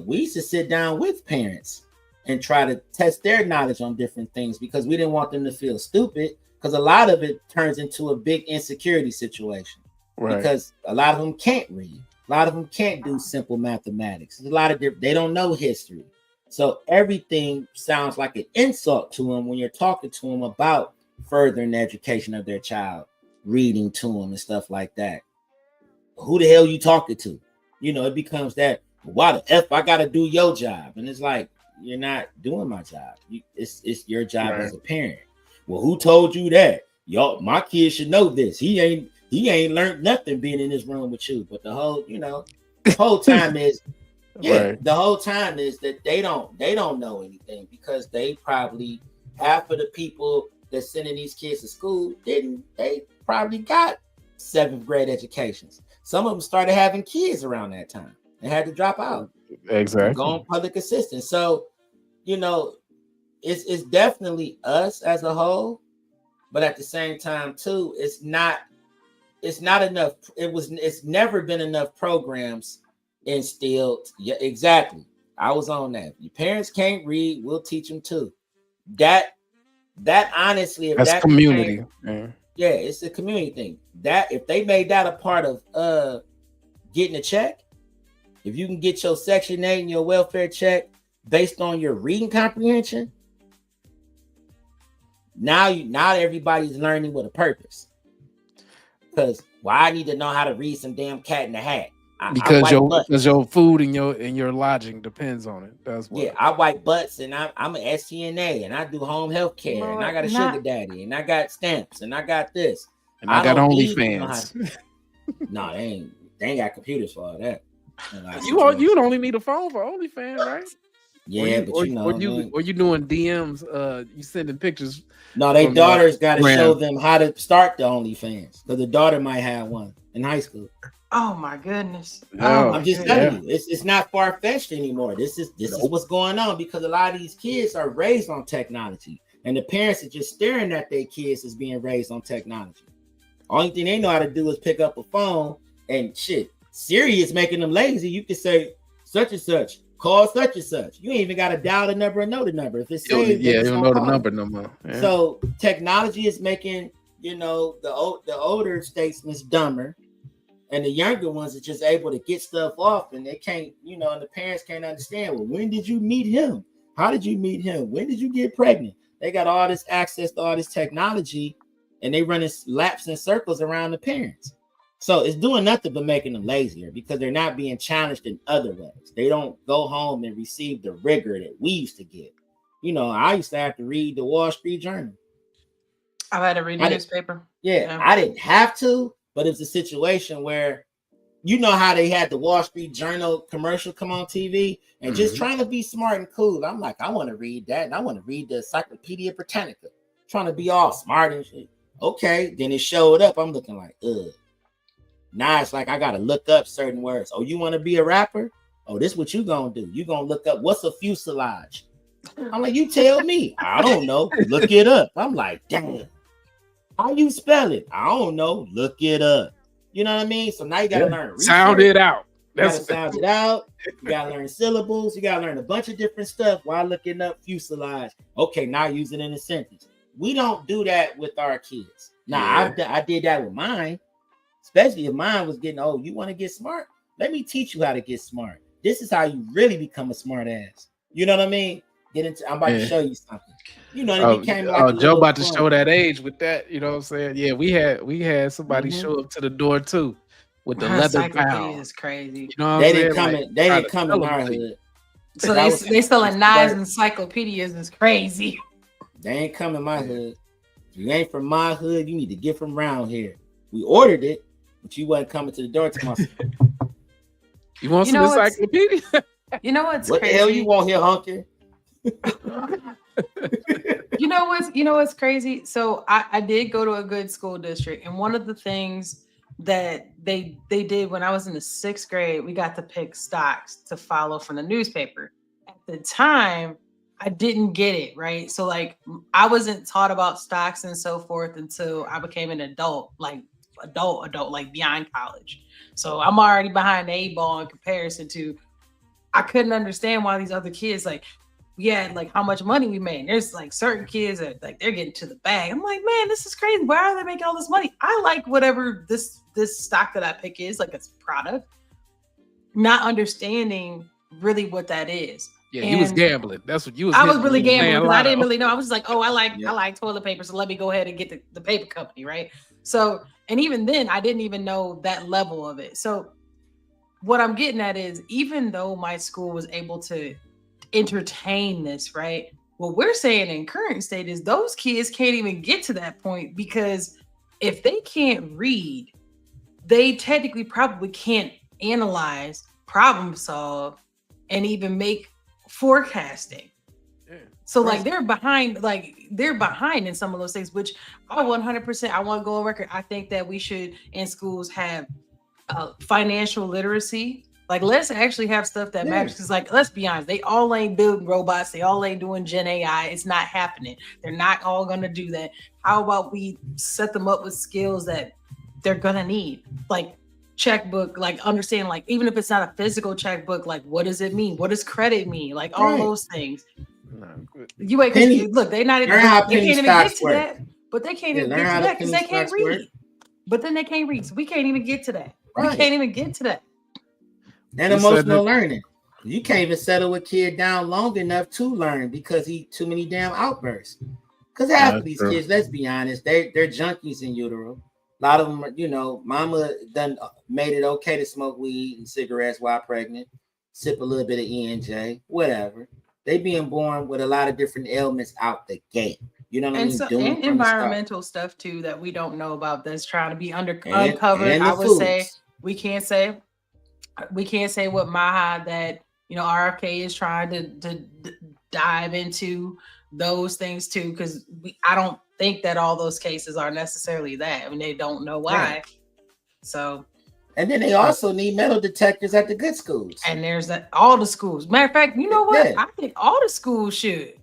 We used to sit down with parents and try to test their knowledge on different things because we didn't want them to feel stupid, because a lot of it turns into a big insecurity situation. Right. Because a lot of them can't read. A lot of them can't do simple mathematics. There's a lot of they don't know history. So everything sounds like an insult to them when you're talking to them about furthering the education of their child, reading to them and stuff like that. Who the hell you talking to? It becomes that, why the F I gotta do your job? And it's like, you're not doing my job. It's your job as a parent. Well, who told you that? Y'all, my kid should know this. He ain't learned nothing being in this room with you. But the whole time is the whole time is that they don't know anything, because they probably, half of the people that's sending these kids to school they probably got 7th grade educations. Some of them started having kids around that time and had to drop out. Exactly. Go on public assistance. So, it's definitely us as a whole, but at the same time too, it's not enough. It's never been enough programs instilled. Yeah, exactly. I was on that. Your parents can't read, we'll teach them too. That honestly, if that's that community, it's a community thing. That if they made that a part of getting a check, if you can get your Section 8 and your welfare check based on your reading comprehension, now everybody's learning with a purpose. Because I need to know how to read some damn Cat in the Hat. Because your food and your lodging depends on it. That's what. Yeah, I wipe butts, and I'm an STNA, and I do home health care, and I got a sugar daddy, and I got stamps, and I got this, and I got OnlyFans. No, they ain't got computers for all that. You only need a phone for OnlyFans, right? Yeah, or you doing DMs? You sending pictures? No, their daughters got to show them how to start the OnlyFans, because the daughter might have one in high school. Oh my goodness! I'm just telling you, it's not far fetched anymore. This is what's going on, because a lot of these kids are raised on technology, and the parents are just staring at their kids as being raised on technology. Only thing they know how to do is pick up a phone and shit. Siri is making them lazy. You can say such and such, call such and such. You ain't even got to dial the number and know the number. If it's saved, you don't know the number no more. Yeah. So technology is making the older statesmen dumber. And the younger ones are just able to get stuff off, and they can't, and the parents can't understand. Well, when did you meet him? How did you meet him? When did you get pregnant? They got all this access to all this technology, and they running laps and circles around the parents. So it's doing nothing but making them lazier because they're not being challenged in other ways. They don't go home and receive the rigor that we used to get. You know, I used to have to read the Wall Street Journal. I've had to read the newspaper. Yeah, I didn't have to, but it's a situation where, you know how they had the Wall Street Journal commercial come on TV and just trying to be smart and cool. I'm like, I want to read that, and I want to read the Encyclopedia Britannica, trying to be all smart and shit. Okay, then it showed up. I'm looking like, ugh. Now it's like I gotta look up certain words. Oh, you want to be a rapper? Oh, this what you gonna do? You gonna look up what's a fuselage? I'm like, you tell me. I don't know. Look it up. I'm like, damn. How you spell it? I don't know. Look it up. You know what I mean? So now you gotta learn research. Sound it out. You gotta sound it out. You gotta learn syllables. You gotta learn a bunch of different stuff while looking up fuselage. Okay, now use it in a sentence. We don't do that with our kids. Now I did that with mine. Especially if mine was getting, oh, you want to get smart? Let me teach you how to get smart. This is how you really become a smart ass. You know what I mean? Get into. I'm about to show you something. You know, it became like Joe about to show that age with that. You know what I'm saying? Yeah, we had somebody show up to the door too with the leather bound. Is crazy. You know what they I'm didn't saying? come in. They didn't come in our hood. So they selling knives and encyclopedias is crazy. They ain't come in my hood. If you ain't from my hood, you need to get from around here. We ordered it, but you wasn't coming to the door to my. You want some encyclopedia? You know what's what crazy? the hell you want here, hunker? You know what's crazy? So I did go to a good school district, and one of the things that they did when I was in the 6th grade, we got to pick stocks to follow from the newspaper. At the time, I didn't get it, right? So like I wasn't taught about stocks and so forth until I became an adult, like beyond college. So I'm already behind the 8 ball in comparison to, I couldn't understand why these other kids, like, like how much money we made. There's like certain kids that like they're getting to the bag. I'm like, man, this is crazy. Why are they making all this money? I like whatever this stock that I pick is, like it's a product, not understanding really what that is. Yeah, you was gambling. That's what you was. I was really gambling because I didn't really know. I was just like, oh, I like toilet paper, so let me go ahead and get the paper company, right? So, and even then, I didn't even know that level of it. So, what I'm getting at is, even though my school was able to entertain this, right? What we're saying in current state is those kids can't even get to that point, because if they can't read, they technically probably can't analyze, problem solve, and even make forecasting. So like they're behind in some of those things, which I 100%, I want to go on record. I think that we should in schools have financial literacy. Like, let's actually have stuff that matters. Because, like, let's be honest, they all ain't building robots. They all ain't doing Gen AI. It's not happening. They're not all going to do that. How about we set them up with skills that they're going to need? Like, checkbook, like, understand, like, even if it's not a physical checkbook, like, what does it mean? What does credit mean? Like, all those things. You ain't, look, they not even, they can't even get to that. But they can't even get to that because they can't read. But then they can't read. So we can't even get to that. We can't even get to that. And emotional learning. You can't even settle a kid down long enough to learn because he too many damn outbursts. Because half of these kids, let's be honest, they're junkies in utero. A lot of them, you know, mama done made it okay to smoke weed and cigarettes while pregnant, sip a little bit of ENJ, whatever. They being born with a lot of different ailments out the gate. You know what I mean? And environmental stuff too that we don't know about that's trying to be uncovered. I would say we can't say what Maha that, you know, RFK is trying to dive into those things too, because I don't think that all those cases are necessarily that. I mean, they don't know why. Right. So, and then they also need metal detectors at the good schools. And there's that all the schools. Matter of fact, you know what? I think all the schools should.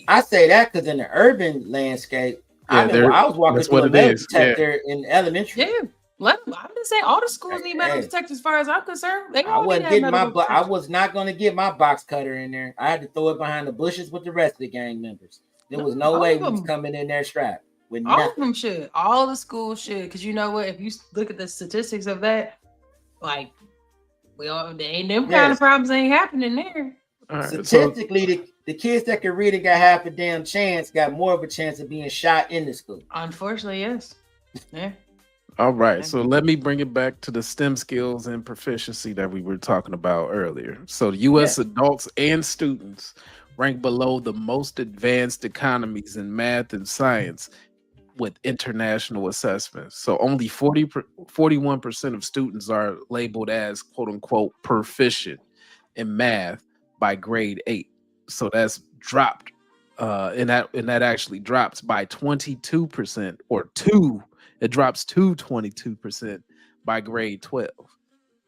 I say that because in the urban landscape, I was walking through a metal detector in elementary. Yeah. I'm just saying all the schools need metal detectors as far as I'm concerned. I was not going to get my box cutter in there. I had to throw it behind the bushes with the rest of the gang members. There was no way we was coming in there strapped. All of them should. All the schools should. Because you know what? If you look at the statistics of that, like, there ain't them kind of problems ain't happening there. Statistically, the kids that can read and got half a damn chance got more of a chance of being shot in the school. Unfortunately, yes. Yeah. All right, so let me bring it back to the STEM skills and proficiency that we were talking about earlier. So U.S. adults and students rank below the most advanced economies in math and science with international assessments. So only 41% of students are labeled as quote unquote proficient in math by grade 8. So that's dropped and that actually drops by 22% or it drops to 22% by grade 12.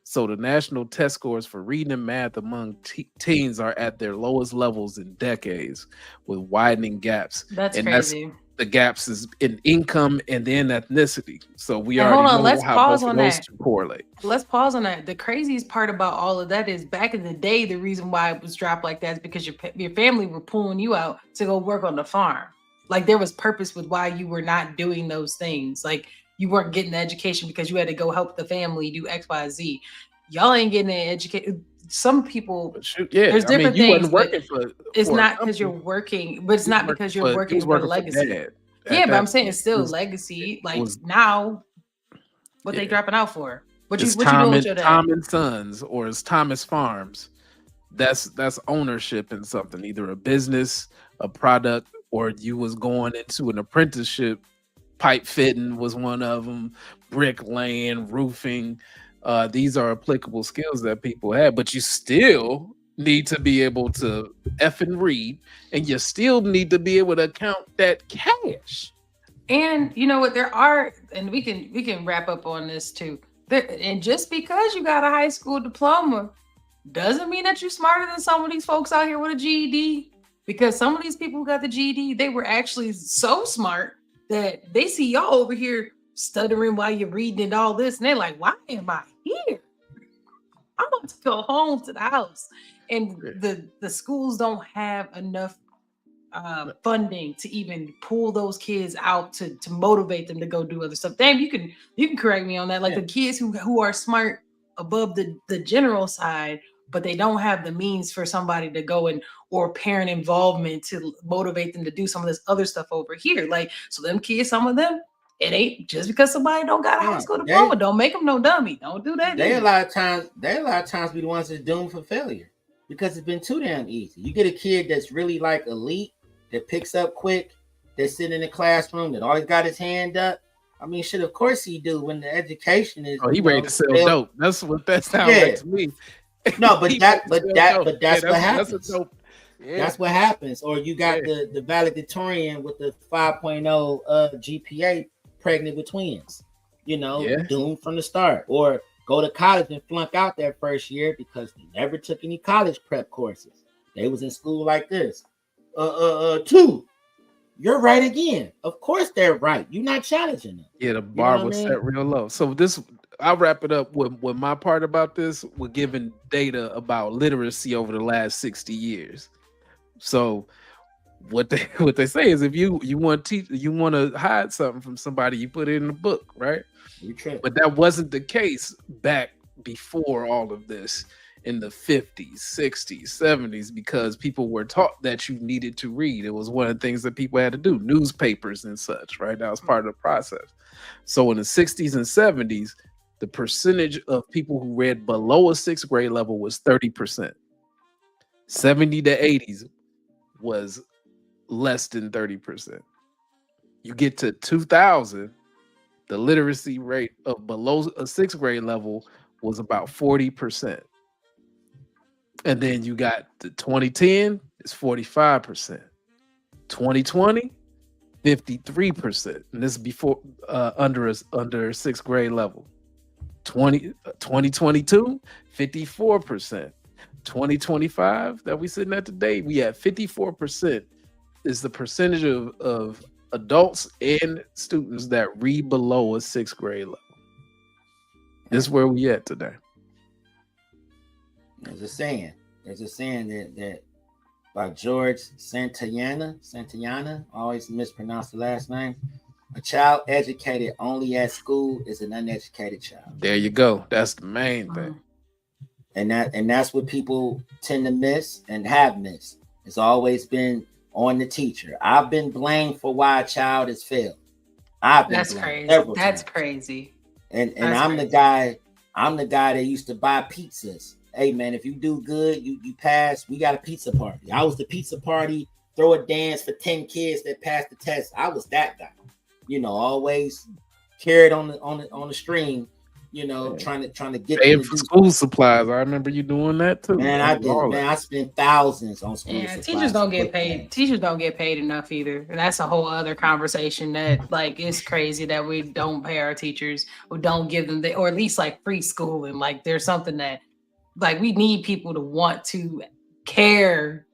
So the national test scores for reading and math among teens are at their lowest levels in decades, with widening gaps. That's And crazy. the gaps is in income and then ethnicity. So we And already hold on, know let's how pause both of on those that. two correlate. Let's pause on that. The craziest part about all of that is back in the day, the reason why it was dropped like that is because your family were pulling you out to go work on the farm. Like there was purpose with why you were not doing those things. Like you weren't getting the education because you had to go help the family do X, Y, Z. Y'all ain't getting the education. Some people, there's different you things, wasn't but working it's for a not because you're company. working, but it's You was not because you're you working was for working for legacy. dad Yeah, at but I'm that saying point. it's still It legacy. Like was now, what they yeah. dropping out for? What It's you doing with your dad? Tom and Sons or it's Thomas Farms. That's ownership in something, either a business, a product, or you was going into an apprenticeship. Pipe fitting was one of them, bricklaying, roofing. These are applicable skills that people have, but you still need to be able to F and read, and you still need to be able to count that cash. And you know what? There are, and we can wrap up on this too. And just because you got a high school diploma doesn't mean that you're smarter than some of these folks out here with a GED. Because some of these people who got the GED, they were actually so smart that they see y'all over here stuttering while you're reading and all this, and they're like, "Why am I here? I'm about to go home to the house." And the schools don't have enough funding to even pull those kids out to motivate them to go do other stuff. Damn, you can correct me on that. Like the kids who are smart above the general side, but they don't have the means for somebody to go and or parent involvement to motivate them to do some of this other stuff over here. Like so, them kids, some of them, it ain't just because somebody don't got a high school diploma, don't make them no dummy. Don't do that. They a lot of times be the ones that's doomed for failure because it's been too damn easy. You get a kid that's really like elite, that picks up quick, that's sitting in the classroom, that always got his hand up. I mean, shit, of course he do when the education is. Oh, he ready to sell dope. That's what that sounds like to me. No, but that's what happens. That's a dope. Yeah. That's what happens. Or you got the valedictorian with the 5.0 GPA pregnant with twins, doomed from the start. Or go to college and flunk out that first year because they never took any college prep courses. They was in school like this. Two, you're right again. Of course they're right. You're not challenging them. Yeah, the bar was set real low. So I'll wrap it up with my part about this. We're giving data about literacy over the last 60 years. So what they say is if you want to hide something from somebody, you put it in the book, right? But that wasn't the case back before all of this in the 50s, 60s, 70s, because people were taught that you needed to read. It was one of the things that people had to do, newspapers and such, right? That was part of the process. So in the 60s and 70s, the percentage of people who read below a 6th grade level was 30%. 70 to 80s was less than 30%. You get to 2000, the literacy rate of below a 6th grade level was about 40%. And then you got the 2010 is 45%. 2020, 53%. And this is before under 6th grade level. 2022, 54%. 2025 that we sitting at today, we have 54% is the percentage of adults and students that read below a 6th grade level. This is where we at today. There's a saying that by George Santayana, I always mispronounce the last name. A child educated only at school is an uneducated child. There you go. That's the main thing. And that's what people tend to miss and have missed. It's always been on the teacher. I've been blamed for why a child has failed. That's crazy. That's crazy. And That's I'm crazy. the guy that used to buy pizzas. Hey man, if you do good, you pass. We got a pizza party. I was the pizza party. Throw a dance for 10 kids that passed the test. I was that guy. You know, always carried on the string. You know, trying to get Paying them to for do school supplies. I remember you doing that too. Man, I I did did. all Man, that. I spent thousands on school Yeah, supplies. teachers don't for get quick paid. class. Teachers don't get paid enough either. And that's a whole other conversation that like it's crazy that we don't pay our teachers or don't give them or at least like free schooling. Like there's something that like we need people to want to care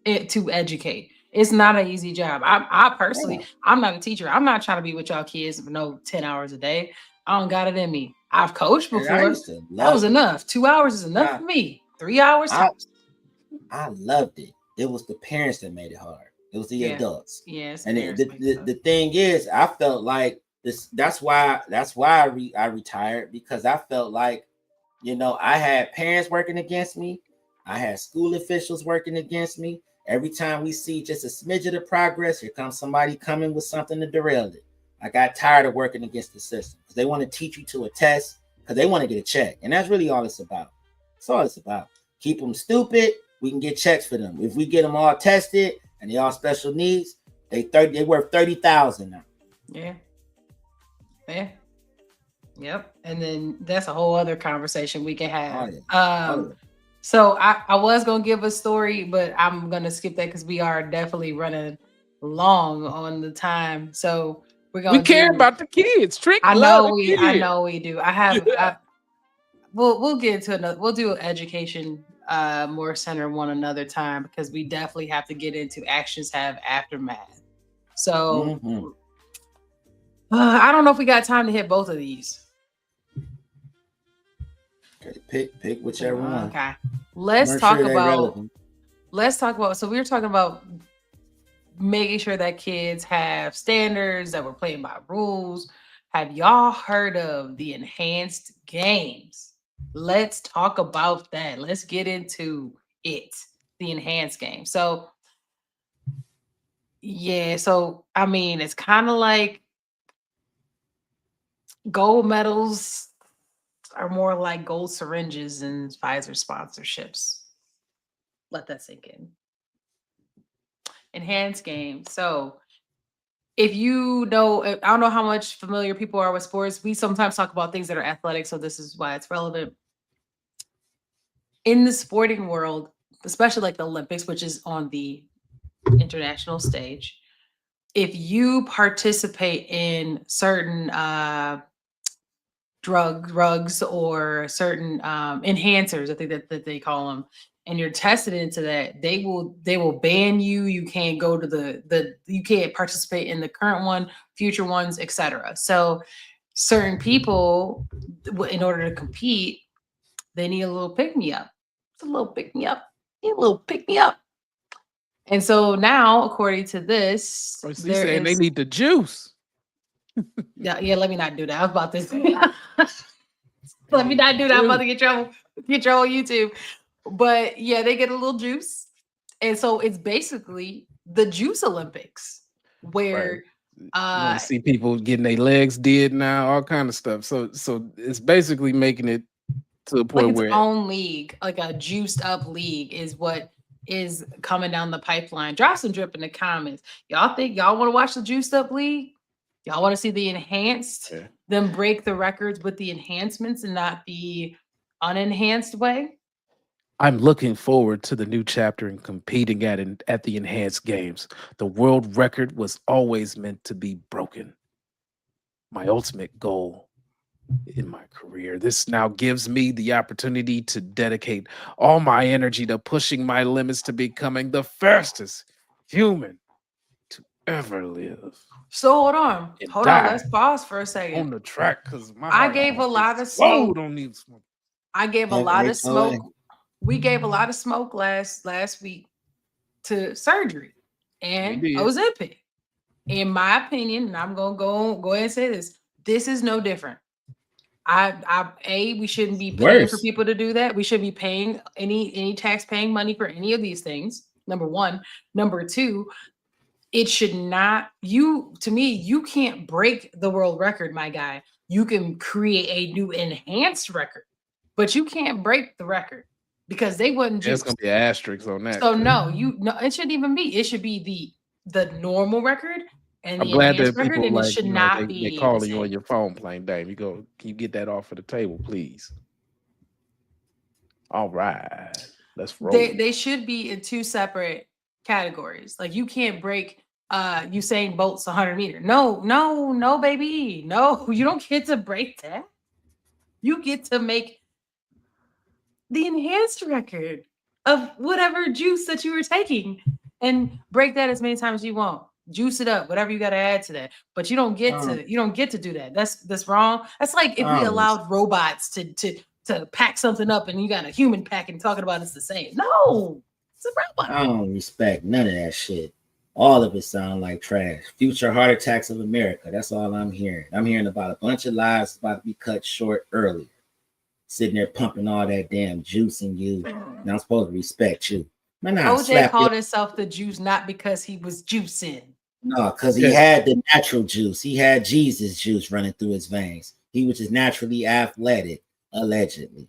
to educate. It's not an easy job. I personally, I'm not a teacher. I'm not trying to be with y'all kids for no 10 hours a day. I don't got it in me. I've coached And I before. used to That was love it. enough. 2 hours is enough for me. 3 hours tops. I loved it. It was the parents that made it hard. It was the adults. Yes. And the thing is, I felt like this. That's why I retired, because I felt like, you know, I had parents working against me. I had school officials working against me. Every time we see just a smidget of progress, here comes somebody coming with something to derail it. I got tired of working against the system because they want to teach you to a test because they want to get a check. And that's really all it's about. That's all it's about. Keep them stupid. We can get checks for them. If we get them all tested and they all special needs, they worth $30,000 now. Yeah. Yeah. Yep. And then that's a whole other conversation we can have. So I was gonna give a story, but I'm gonna skip that because we are definitely running long on the time. So we're gonna care about the kids. Trick. I know we do. We'll get into another. We'll do education more center one another time because we definitely have to get into actions have aftermath. So I don't know if we got time to hit both of these. Okay, pick whichever one. Okay. Let's talk about. So we were talking about making sure that kids have standards, that we're playing by rules. Have y'all heard of the enhanced games? Let's talk about that. Let's get into it. The enhanced game. So yeah, so I mean, it's kind of like gold medals are more like gold syringes and Pfizer sponsorships. Let that sink in. Enhanced game. So if you know, I don't know how much familiar people are with sports. We sometimes talk about things that are athletic, so this is why it's relevant. In the sporting world, especially like the Olympics, which is on the international stage, if you participate in certain drugs or certain enhancers, I think that they call them, and you're tested into that, they will ban you. You can't go to you can't participate in the current one, future ones, etc. So certain people, in order to compete, they need a little pick me up. It's a little pick me up. Need a little pick me up. And so now, according to this, so saying they need the juice. Yeah, let me not do that. I was about to let me not do that. I'm about to get your on YouTube. But yeah, they get a little juice. And so it's basically the Juice Olympics where you see people getting their legs did now, all kind of stuff. So it's basically making it to the point like its where own league, like a juiced up league is what is coming down the pipeline. Drop some drip in the comments. Y'all think y'all want to watch the juiced up league? Y'all want to see the enhanced, them break the records with the enhancements and not the unenhanced way? I'm looking forward to the new chapter in competing at the enhanced games. The world record was always meant to be broken. My ultimate goal in my career. This now gives me the opportunity to dedicate all my energy to pushing my limits to becoming the fastest human to ever live. So hold on, let's pause for a second. On the track, because I gave a lot of smoke. I gave a lot of smoke. away. We gave a lot of smoke last week to surgery and Ozempic. In my opinion, and I'm gonna go ahead and say this: this is no different. We shouldn't be paying for people to do that. We shouldn't be paying any tax paying money for any of these things. Number one. Number two, it should not, to me, you can't break the world record, my guy, you can create a new enhanced record, but you can't break the record because they wouldn't There's juice. gonna be an asterisk on that. So no, it shouldn't even be. It should be the normal record and I'm the glad enhanced that record, people and it like, should you know, not they be the calling you same. on your phone playing Dave. Can you get that off of the table, please? All right. Let's roll. They should be in two separate categories. Like you can't break Usain Bolt's 100-meter. No, baby. No, you don't get to break that. You get to make the enhanced record of whatever juice that you were taking and break that as many times as you want. Juice it up, whatever you got to add to that. But you don't get to do that. That's wrong. That's like if we allowed robots to pack something up and you got a human pack and talking about it's the same. No, it's a robot. I don't respect none of that shit. All of it sound like trash. Future heart attacks of America. That's all I'm hearing. I'm hearing about a bunch of lives about to be cut short early. Sitting there pumping all that damn juice in you. And I'm supposed to respect you. Man, OJ called himself the juice not because he was juicing. No, because he had the natural juice. He had Jesus juice running through his veins. He was just naturally athletic, allegedly.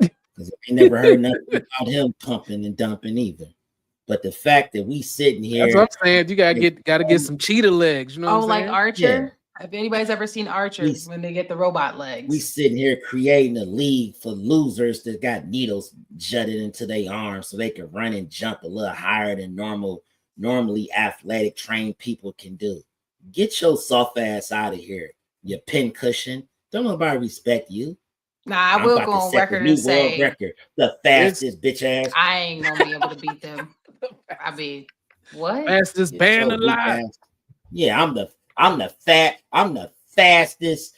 Because I never heard nothing about him pumping and dumping either. But the fact that we sitting here, that's what I'm saying. You gotta get some cheetah legs. You know what I'm saying? Like Archer. Yeah. If anybody's ever seen Archer, when they get the robot legs, we sitting here creating a league for losers that got needles jutted into their arms so they can run and jump a little higher than normally athletic trained people can do. Get your soft ass out of here, you pin cushion. Don't nobody respect you. Nah, I will go on record and say the fastest bitch ass. I ain't gonna be able to beat them. I mean, what? Fastest band alive. Yeah, I'm the fastest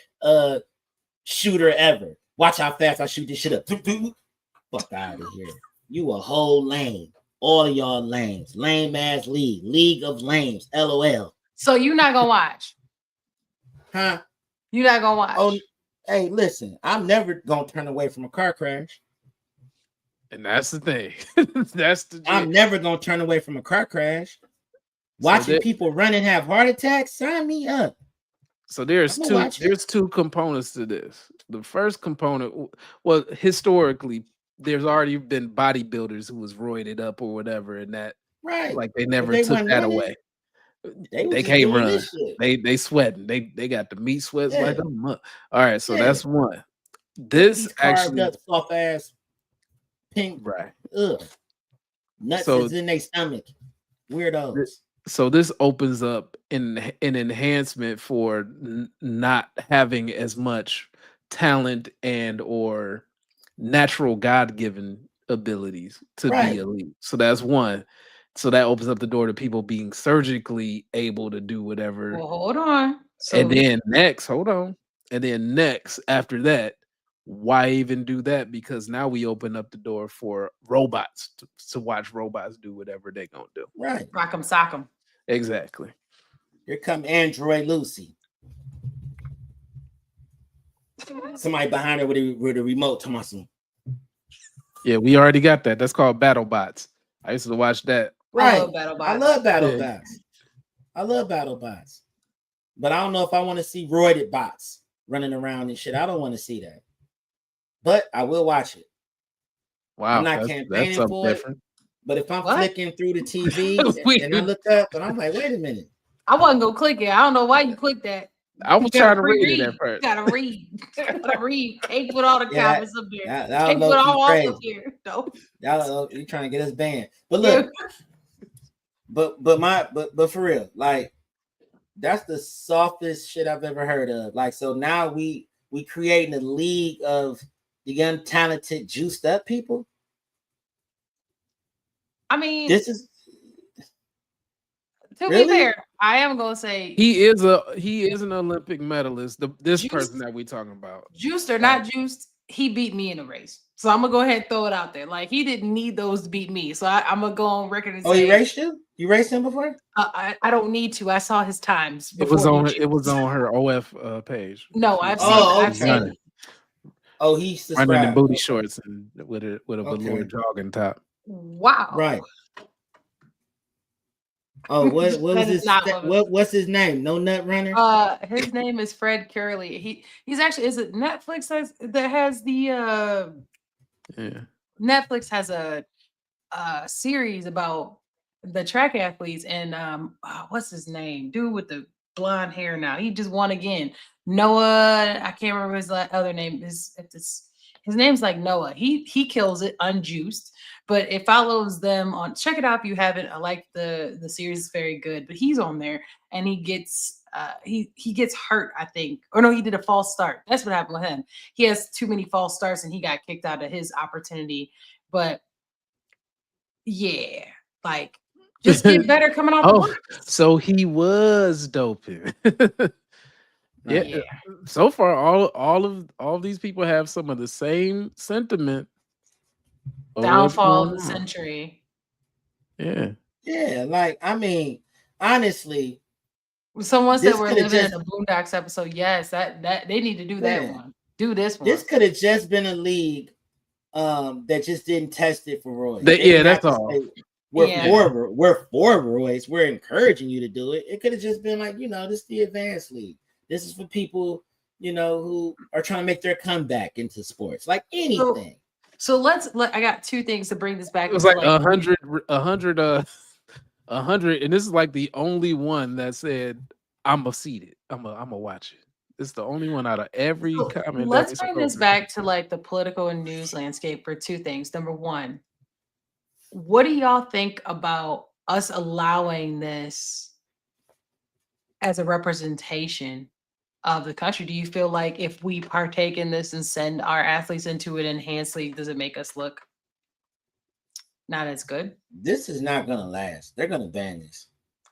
shooter ever. Watch how fast I shoot this shit up. Fuck out of here. You a whole lame. All of y'all lames. Lame ass league of lames. LOL. So you not gonna watch? Huh? You not gonna watch? Oh, hey, listen, I'm never gonna turn away from a car crash. And that's the thing. I'm never gonna turn away from a car crash. Watching people run and have heart attacks, sign me up. So there's two components to this. The first component, well, historically, there's already been bodybuilders who was roided up or whatever, and that like they never took that away. They can't run. They sweating. They got the meat sweats like a month. All right, so that's one. This actually up soft ass pink, right? Nuts is in their stomach. Weirdos. So this opens up an enhancement for not having as much talent and or natural God-given abilities to be elite. So that's one. So that opens up the door to people being surgically able to do whatever. Well, hold on. And then next, after that, why even do that? Because now we open up the door for robots to watch robots do whatever they're gonna do. Right. Rock 'em, sock 'em. Exactly. Here come Android Lucy. Somebody behind her with a remote to muscle. Yeah, we already got that. That's called BattleBots. I used to watch that. Right. I love BattleBots. I love BattleBots. But I don't know if I want to see roided bots running around and shit. I don't want to see that. But I will watch it. Wow. I'm not campaigning for it. But if I'm flicking through the TV and I look up and I'm like, wait a minute. I wasn't gonna click it. I don't know why you clicked that. I was trying to read it at first. You gotta read. Can't put all the comments up there. Can't put all up here. No. You're trying to get us banned. But look, but for real, like that's the softest shit I've ever heard of. Like, so now we creating a league of the untalented, juiced up people. I mean, this is to be fair, I am gonna say he is an Olympic medalist. This person that we talking about, juiced or not juiced, he beat me in a race. So I'm gonna go ahead and throw it out there. Like he didn't need those to beat me. So I'm gonna go on record and say, he raced you? You raced him before? I don't need to. I saw his times. It was on her OF page. No, I've seen it. Oh, he's running in booty shorts and with a velour jogging top. Wow. Right. Oh, what was That is his not what. what's his name? No Nut Runner. His name is Fred Curley. He's actually, is it Netflix that has the Yeah. Netflix has a series about the track athletes, and what's his name? Dude with the blonde hair now. He just won again. Noah, I can't remember his other name. His name's like Noah. He kills it, unjuiced. But it follows them on. Check it out if you haven't. I like the series; is very good. But he's on there, and he gets he gets hurt, I think. Or no, he did a false start. That's what happened with him. He has too many false starts, and he got kicked out of his opportunity. But yeah, like just get better coming off the Oh, blocks. so he was doping. Yeah. Yeah. So far, all these people have some of the same sentiment of what's Downfall of going the on. century. Yeah. Yeah, like I mean, honestly, Someone said this we're could have living in just a Boondocks episode. Yes, that they need to do that yeah, one. Do this one. this could have just been a league that just didn't test it for Royce. That, They yeah, didn't have that's to all. say we're Yeah. for Royce. We're encouraging you to do it. It could have just been like, this is the advanced league. This is for people, who are trying to make their comeback into sports, like anything. So I got two things to bring this back. It was into, like 100, and this is like the only one that said, "I'm a seat it. I'm a watch it." It's the only one out of every So comment. let's that bring this back to like the political and news landscape for two things. Number one, what do y'all think about us allowing this as a representation of the country? Do you feel like if we partake in this and send our athletes into an enhanced league, does it make us look not as good? This is not gonna last. They're gonna ban this.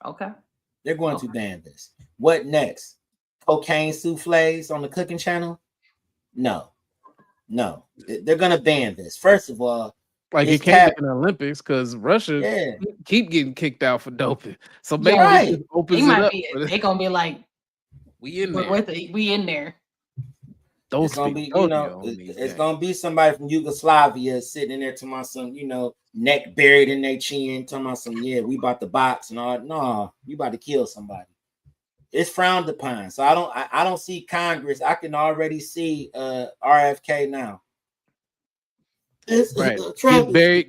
Okay. They're going to ban this. What next? Cocaine souffles on the cooking channel? No. They're gonna ban this. First of all, Like it can't be in the Olympics because Russia keep getting kicked out for doping. So maybe it just opens it up. They're gonna be like, we in there. We in there. It's gonna be, it's gonna be somebody from Yugoslavia sitting in there talking about some, neck buried in their chin, talking about some, we about to box and all. No, you about to kill somebody. It's frowned upon. So I don't see Congress. I can already see RFK now. Right.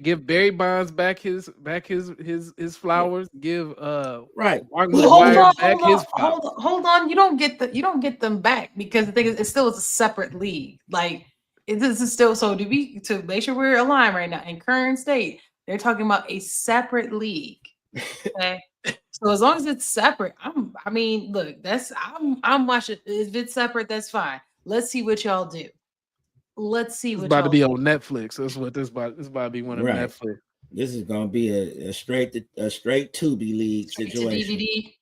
Give Barry Bonds back his flowers. Give right. Hold on. You don't get them back because the thing is, it's still a separate league. Like this is still so to make sure we're aligned right now in current state. They're talking about a separate league. Okay. So as long as it's separate, I'm watching. If it's separate, that's fine. Let's see what y'all do. Let's see It's what about to be do. on Netflix. That's what this about. This about to be one of Netflix. This is gonna be a straight Tubi league situation. DVD.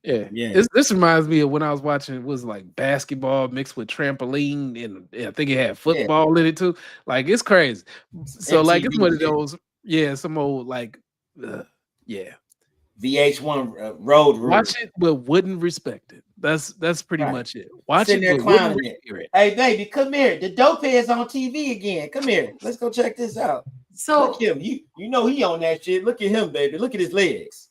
Yeah. This reminds me of when I was watching. It was like basketball mixed with trampoline, and I think it had football in it too. Like it's crazy. So like it's one of those. Yeah, some old like. VH1 road rule. Watch it but wouldn't respect it. That's pretty much it. Watch Sitting it there but wouldn't clowning it. Hey baby, come here. The dope is on TV again. Come here. Let's go check this out. So look him. You know he on that shit. Look at him, baby. Look at his legs.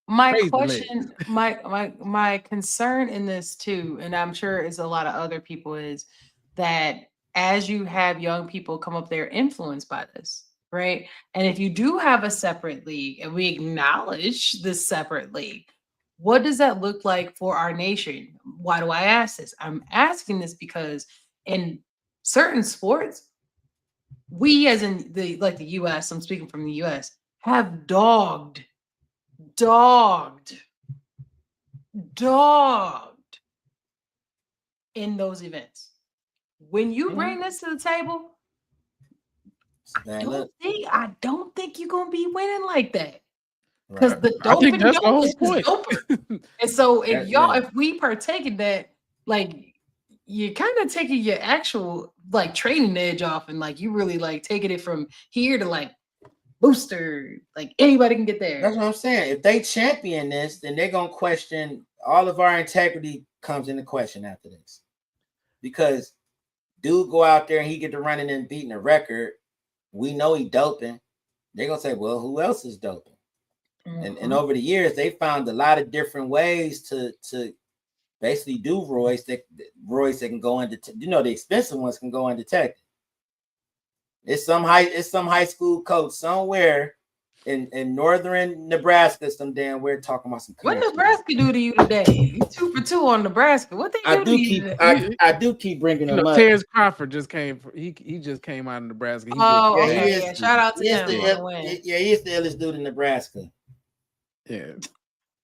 My question, my concern in this too, and I'm sure it's a lot of other people, is that as you have young people come up, they're influenced by this. Right. And if you do have a separate league and we acknowledge this separate league, what does that look like for our nation? Why do I ask this? I'm asking this because in certain sports, we as in the US, I'm speaking from the US, have dogged in those events. When you bring this to the table, I don't think you're gonna be winning like that. Because the doping is doping. And so if we partake in that, like you're kind of taking your actual like training edge off and like you really like taking it from here to like booster, like anybody can get there. That's what I'm saying. If they champion this, then they're gonna question all of our integrity comes into question after this. Because dude go out there and he get to running and beating a record. We know he doping. They're gonna say, well, who else is doping? And over the years, they found a lot of different ways to basically do roids that can go undetected. The expensive ones can go undetected. It's some high school coach somewhere in northern Nebraska, some damn we're talking about some. What Nebraska do to you today? You 2 for 2 on Nebraska. What they do to you today? I do keep bringing them up. Terrence Crawford just came. He just came out of Nebraska. Yeah, shout out to him. He is the illest dude in Nebraska. Yeah,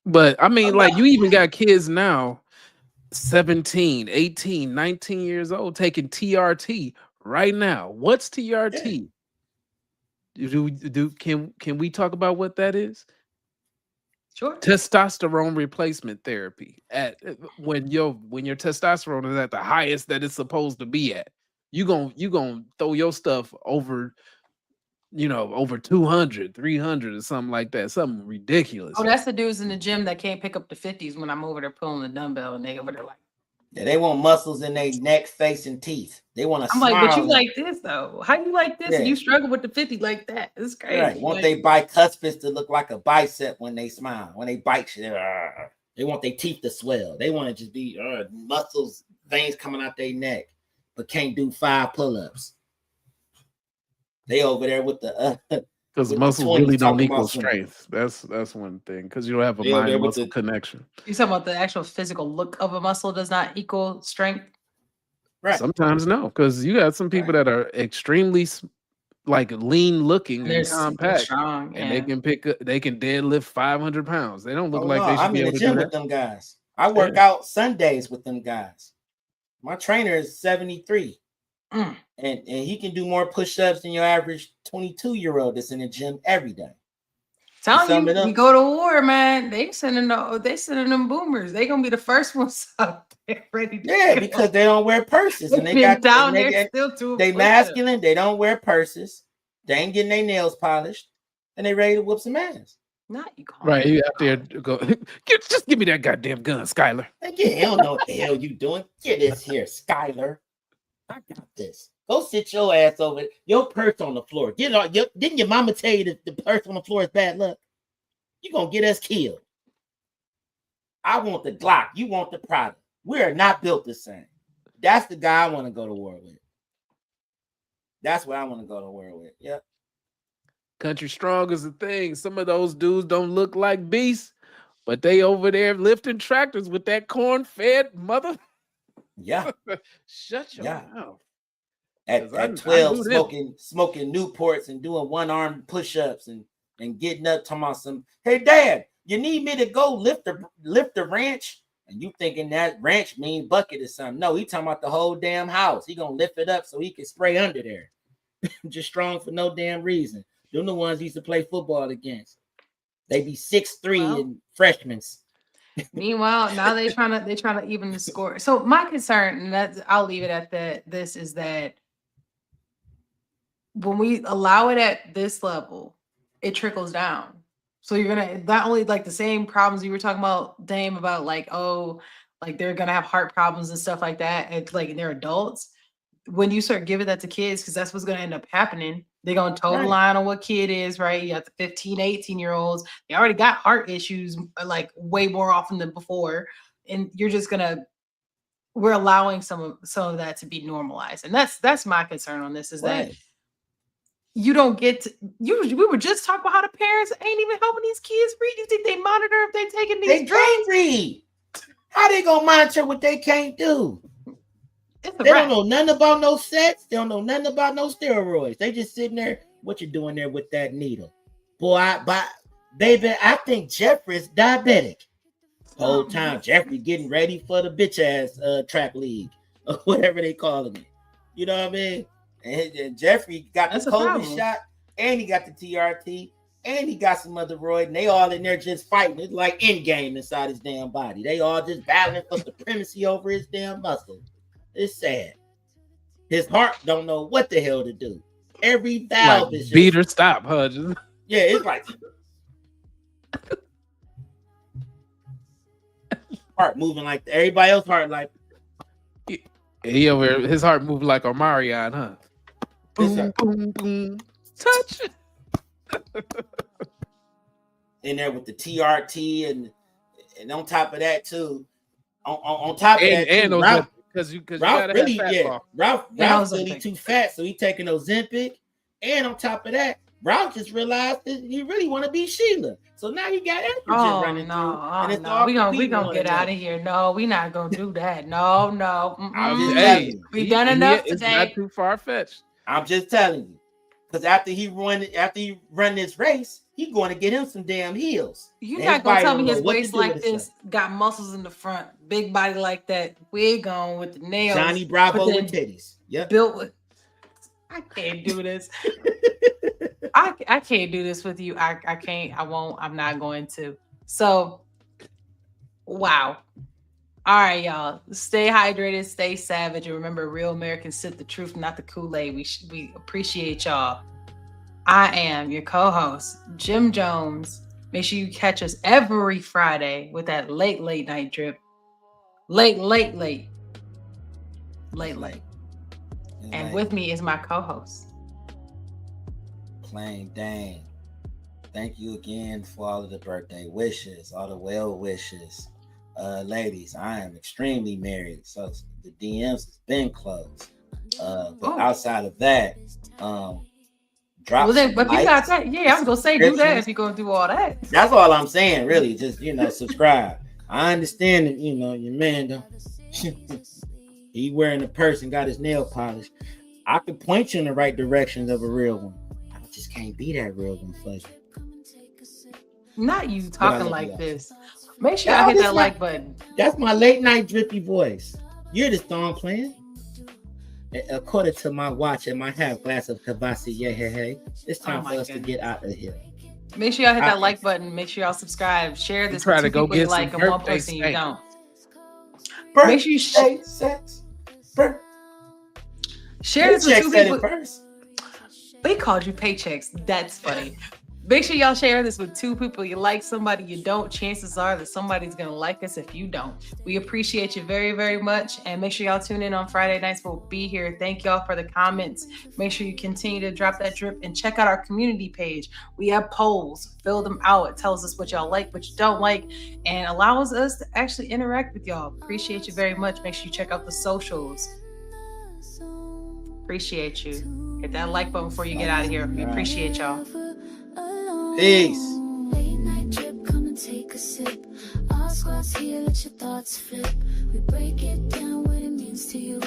but I mean, like you even got kids now, 17, 18, 19 years old taking TRT right now. What's TRT? Can we talk about what that is? Sure. Testosterone replacement therapy. When your testosterone is at the highest that it's supposed to be at, you gonna throw your stuff over, over 200, 300 or something like that, something ridiculous. Oh, that's the dudes in the gym that can't pick up the 50s when I'm over there pulling the dumbbell, and they over there like. Yeah, they want muscles in their neck, face, and teeth. They want to. I'm like, but you like this though? How you like this? And you struggle with the 50 like that? It's crazy. Right. Want they bicuspids to look like a bicep when they smile? When they bite, they want their teeth to swell. They want to just be muscles, veins coming out their neck, but can't do 5 pull-ups. They over there with the because muscles really don't equal strength. That's one thing, because you don't have a mind-muscle connection. You talking about the actual physical look of a muscle does not equal strength? Right. Sometimes no, because you got some people that are extremely like lean looking and compact, strong, and they can deadlift 500 pounds. They don't look like they should be able to do that. I'm in the gym with them guys. I work out Sundays with them guys. My trainer is 73. And he can do more push-ups than your average 22-year-old that's in the gym every day. Telling you, we go to war, man. They sending them boomers. They gonna be the first ones up there ready to go. Because they don't wear purses and they got down there still too. They masculine. They don't wear purses. They ain't getting their nails polished, and they ready to whoop some ass. Not you, right? You out there go. Just give me that goddamn gun, Skyler. Yeah, I don't know what the hell you doing. Get this here, Skyler. I got this. Go sit your ass over there. Your purse on the floor. Didn't your mama tell you that the purse on the floor is bad luck? You gonna get us killed. I want the Glock. You want the product. We are not built the same. That's the guy I want to go to war with. That's what I want to go to war with. Yep. Country strong is a thing. Some of those dudes don't look like beasts, but they over there lifting tractors with that corn-fed mother. Yeah. Shut your mouth. At 12, smoking Newports and doing one-arm push-ups and getting up talking about some, hey, Dad, you need me to go lift the ranch? And you thinking that ranch mean bucket or something. No, he talking about the whole damn house. He gonna lift it up so he can spray under there. Just strong for no damn reason. Them the ones he used to play football against. They be 6'3" and freshmen. Meanwhile, now they trying to even the score. So my concern, and that's I'll leave it at that. This is that when we allow it at this level, it trickles down. So you're gonna not only like the same problems you were talking about, Dame, about like they're gonna have heart problems and stuff like that, and like they're adults. When you start giving that to kids, because that's what's gonna end up happening. They're gonna toe the line on what kid is, right? You got the 15, 18-year-olds. They already got heart issues like way more often than before. And you're just we're allowing some of that to be normalized. And that's my concern on this is that you don't get to we were just talking about how the parents ain't even helping these kids read. You think they monitor if they're taking these drugs? Can't read. How they gonna monitor what they can't do? They don't know nothing about no sets. They don't know nothing about no steroids. They just sitting there. What you doing there with that needle? Boy, baby, I think Jeffrey's diabetic. Whole time Jeffrey getting ready for the bitch ass track league or whatever they calling it. You know what I mean? And Jeffrey got the COVID shot, and he got the TRT, and he got some other roid, and they all in there just fighting. It's like Endgame inside his damn body. They all just battling for supremacy over his damn muscle. It's sad. His heart don't know what the hell to do. Every valve is just, beat or stop, huh? Yeah, it's like heart moving like everybody else heart like. He over here, his heart moving like Omarion, huh? Boom, boom, boom. Touch. in there with the TRT and on top of that too. On top of that, and too, Ralph, because you gotta really, have fat loss. Ralph's really too fat, so he taking Ozempic, and on top of that, Ralph just realized that he really want to be Sheila. So now you got estrogen running through, and it's all we gonna get out of here. No, we not gonna do that. No. I'm just telling you, we done enough today. It's not too far fetched. I'm just telling you, because after he run this race, he going to get him some damn heels. You're not gonna tell me his waist like this got muscles in the front, big body like that, wig on with the nails. Johnny Bravo and titties. Yep. Built with. I can't do this. I can't do this with you. I can't. I won't. I'm not going to. So, wow. All right, y'all. Stay hydrated, stay savage, and remember, real Americans sip the truth, not the Kool-Aid. We appreciate y'all. I am your co-host, Jim Jones. Make sure you catch us every Friday with that late night drip. Late. And with me is my co-host. Plain Dane. Thank you again for all of the birthday wishes, all the well wishes. Ladies, I am extremely married, so the DMs has been closed. But outside of that, drop. Well, then, but if you got that, yeah, I was gonna say do that if you're gonna do all that. That's all I'm saying, really. Just subscribe. I understand that your man though. He wearing a purse and got his nail polished. I could point you in the right direction of a real one. I just can't be that real one for you. Not you talking like this. Make sure I hit that like button. That's my late night drippy voice. You're the storm playing. According to my watch and my half glass of Kavasi, hey, it's time for us to get out of here. Make sure y'all hit that like button. Make sure y'all subscribe. Share this with two people you like and one person you don't. Make sure you share this with two people. First. They called you paychecks. That's funny. Make sure y'all share this with two people you like, somebody you don't. Chances are that somebody's going to like us if you don't. We appreciate you very, very much. And make sure y'all tune in on Friday nights. We'll be here. Thank y'all for the comments. Make sure you continue to drop that drip and check out our community page. We have polls. Fill them out. It tells us what y'all like, what you don't like, and allows us to actually interact with y'all. Appreciate you very much. Make sure you check out the socials. Appreciate you. Hit that like button before you get out of here. We appreciate y'all. Peace. Late night drip, come and take a sip. All squads here, let your thoughts flip. We break it down, what it means to you.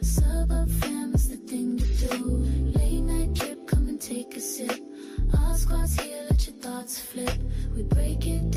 Suburb fam is the thing to do. Late night drip, come and take a sip. All squads here, let your thoughts flip. We break it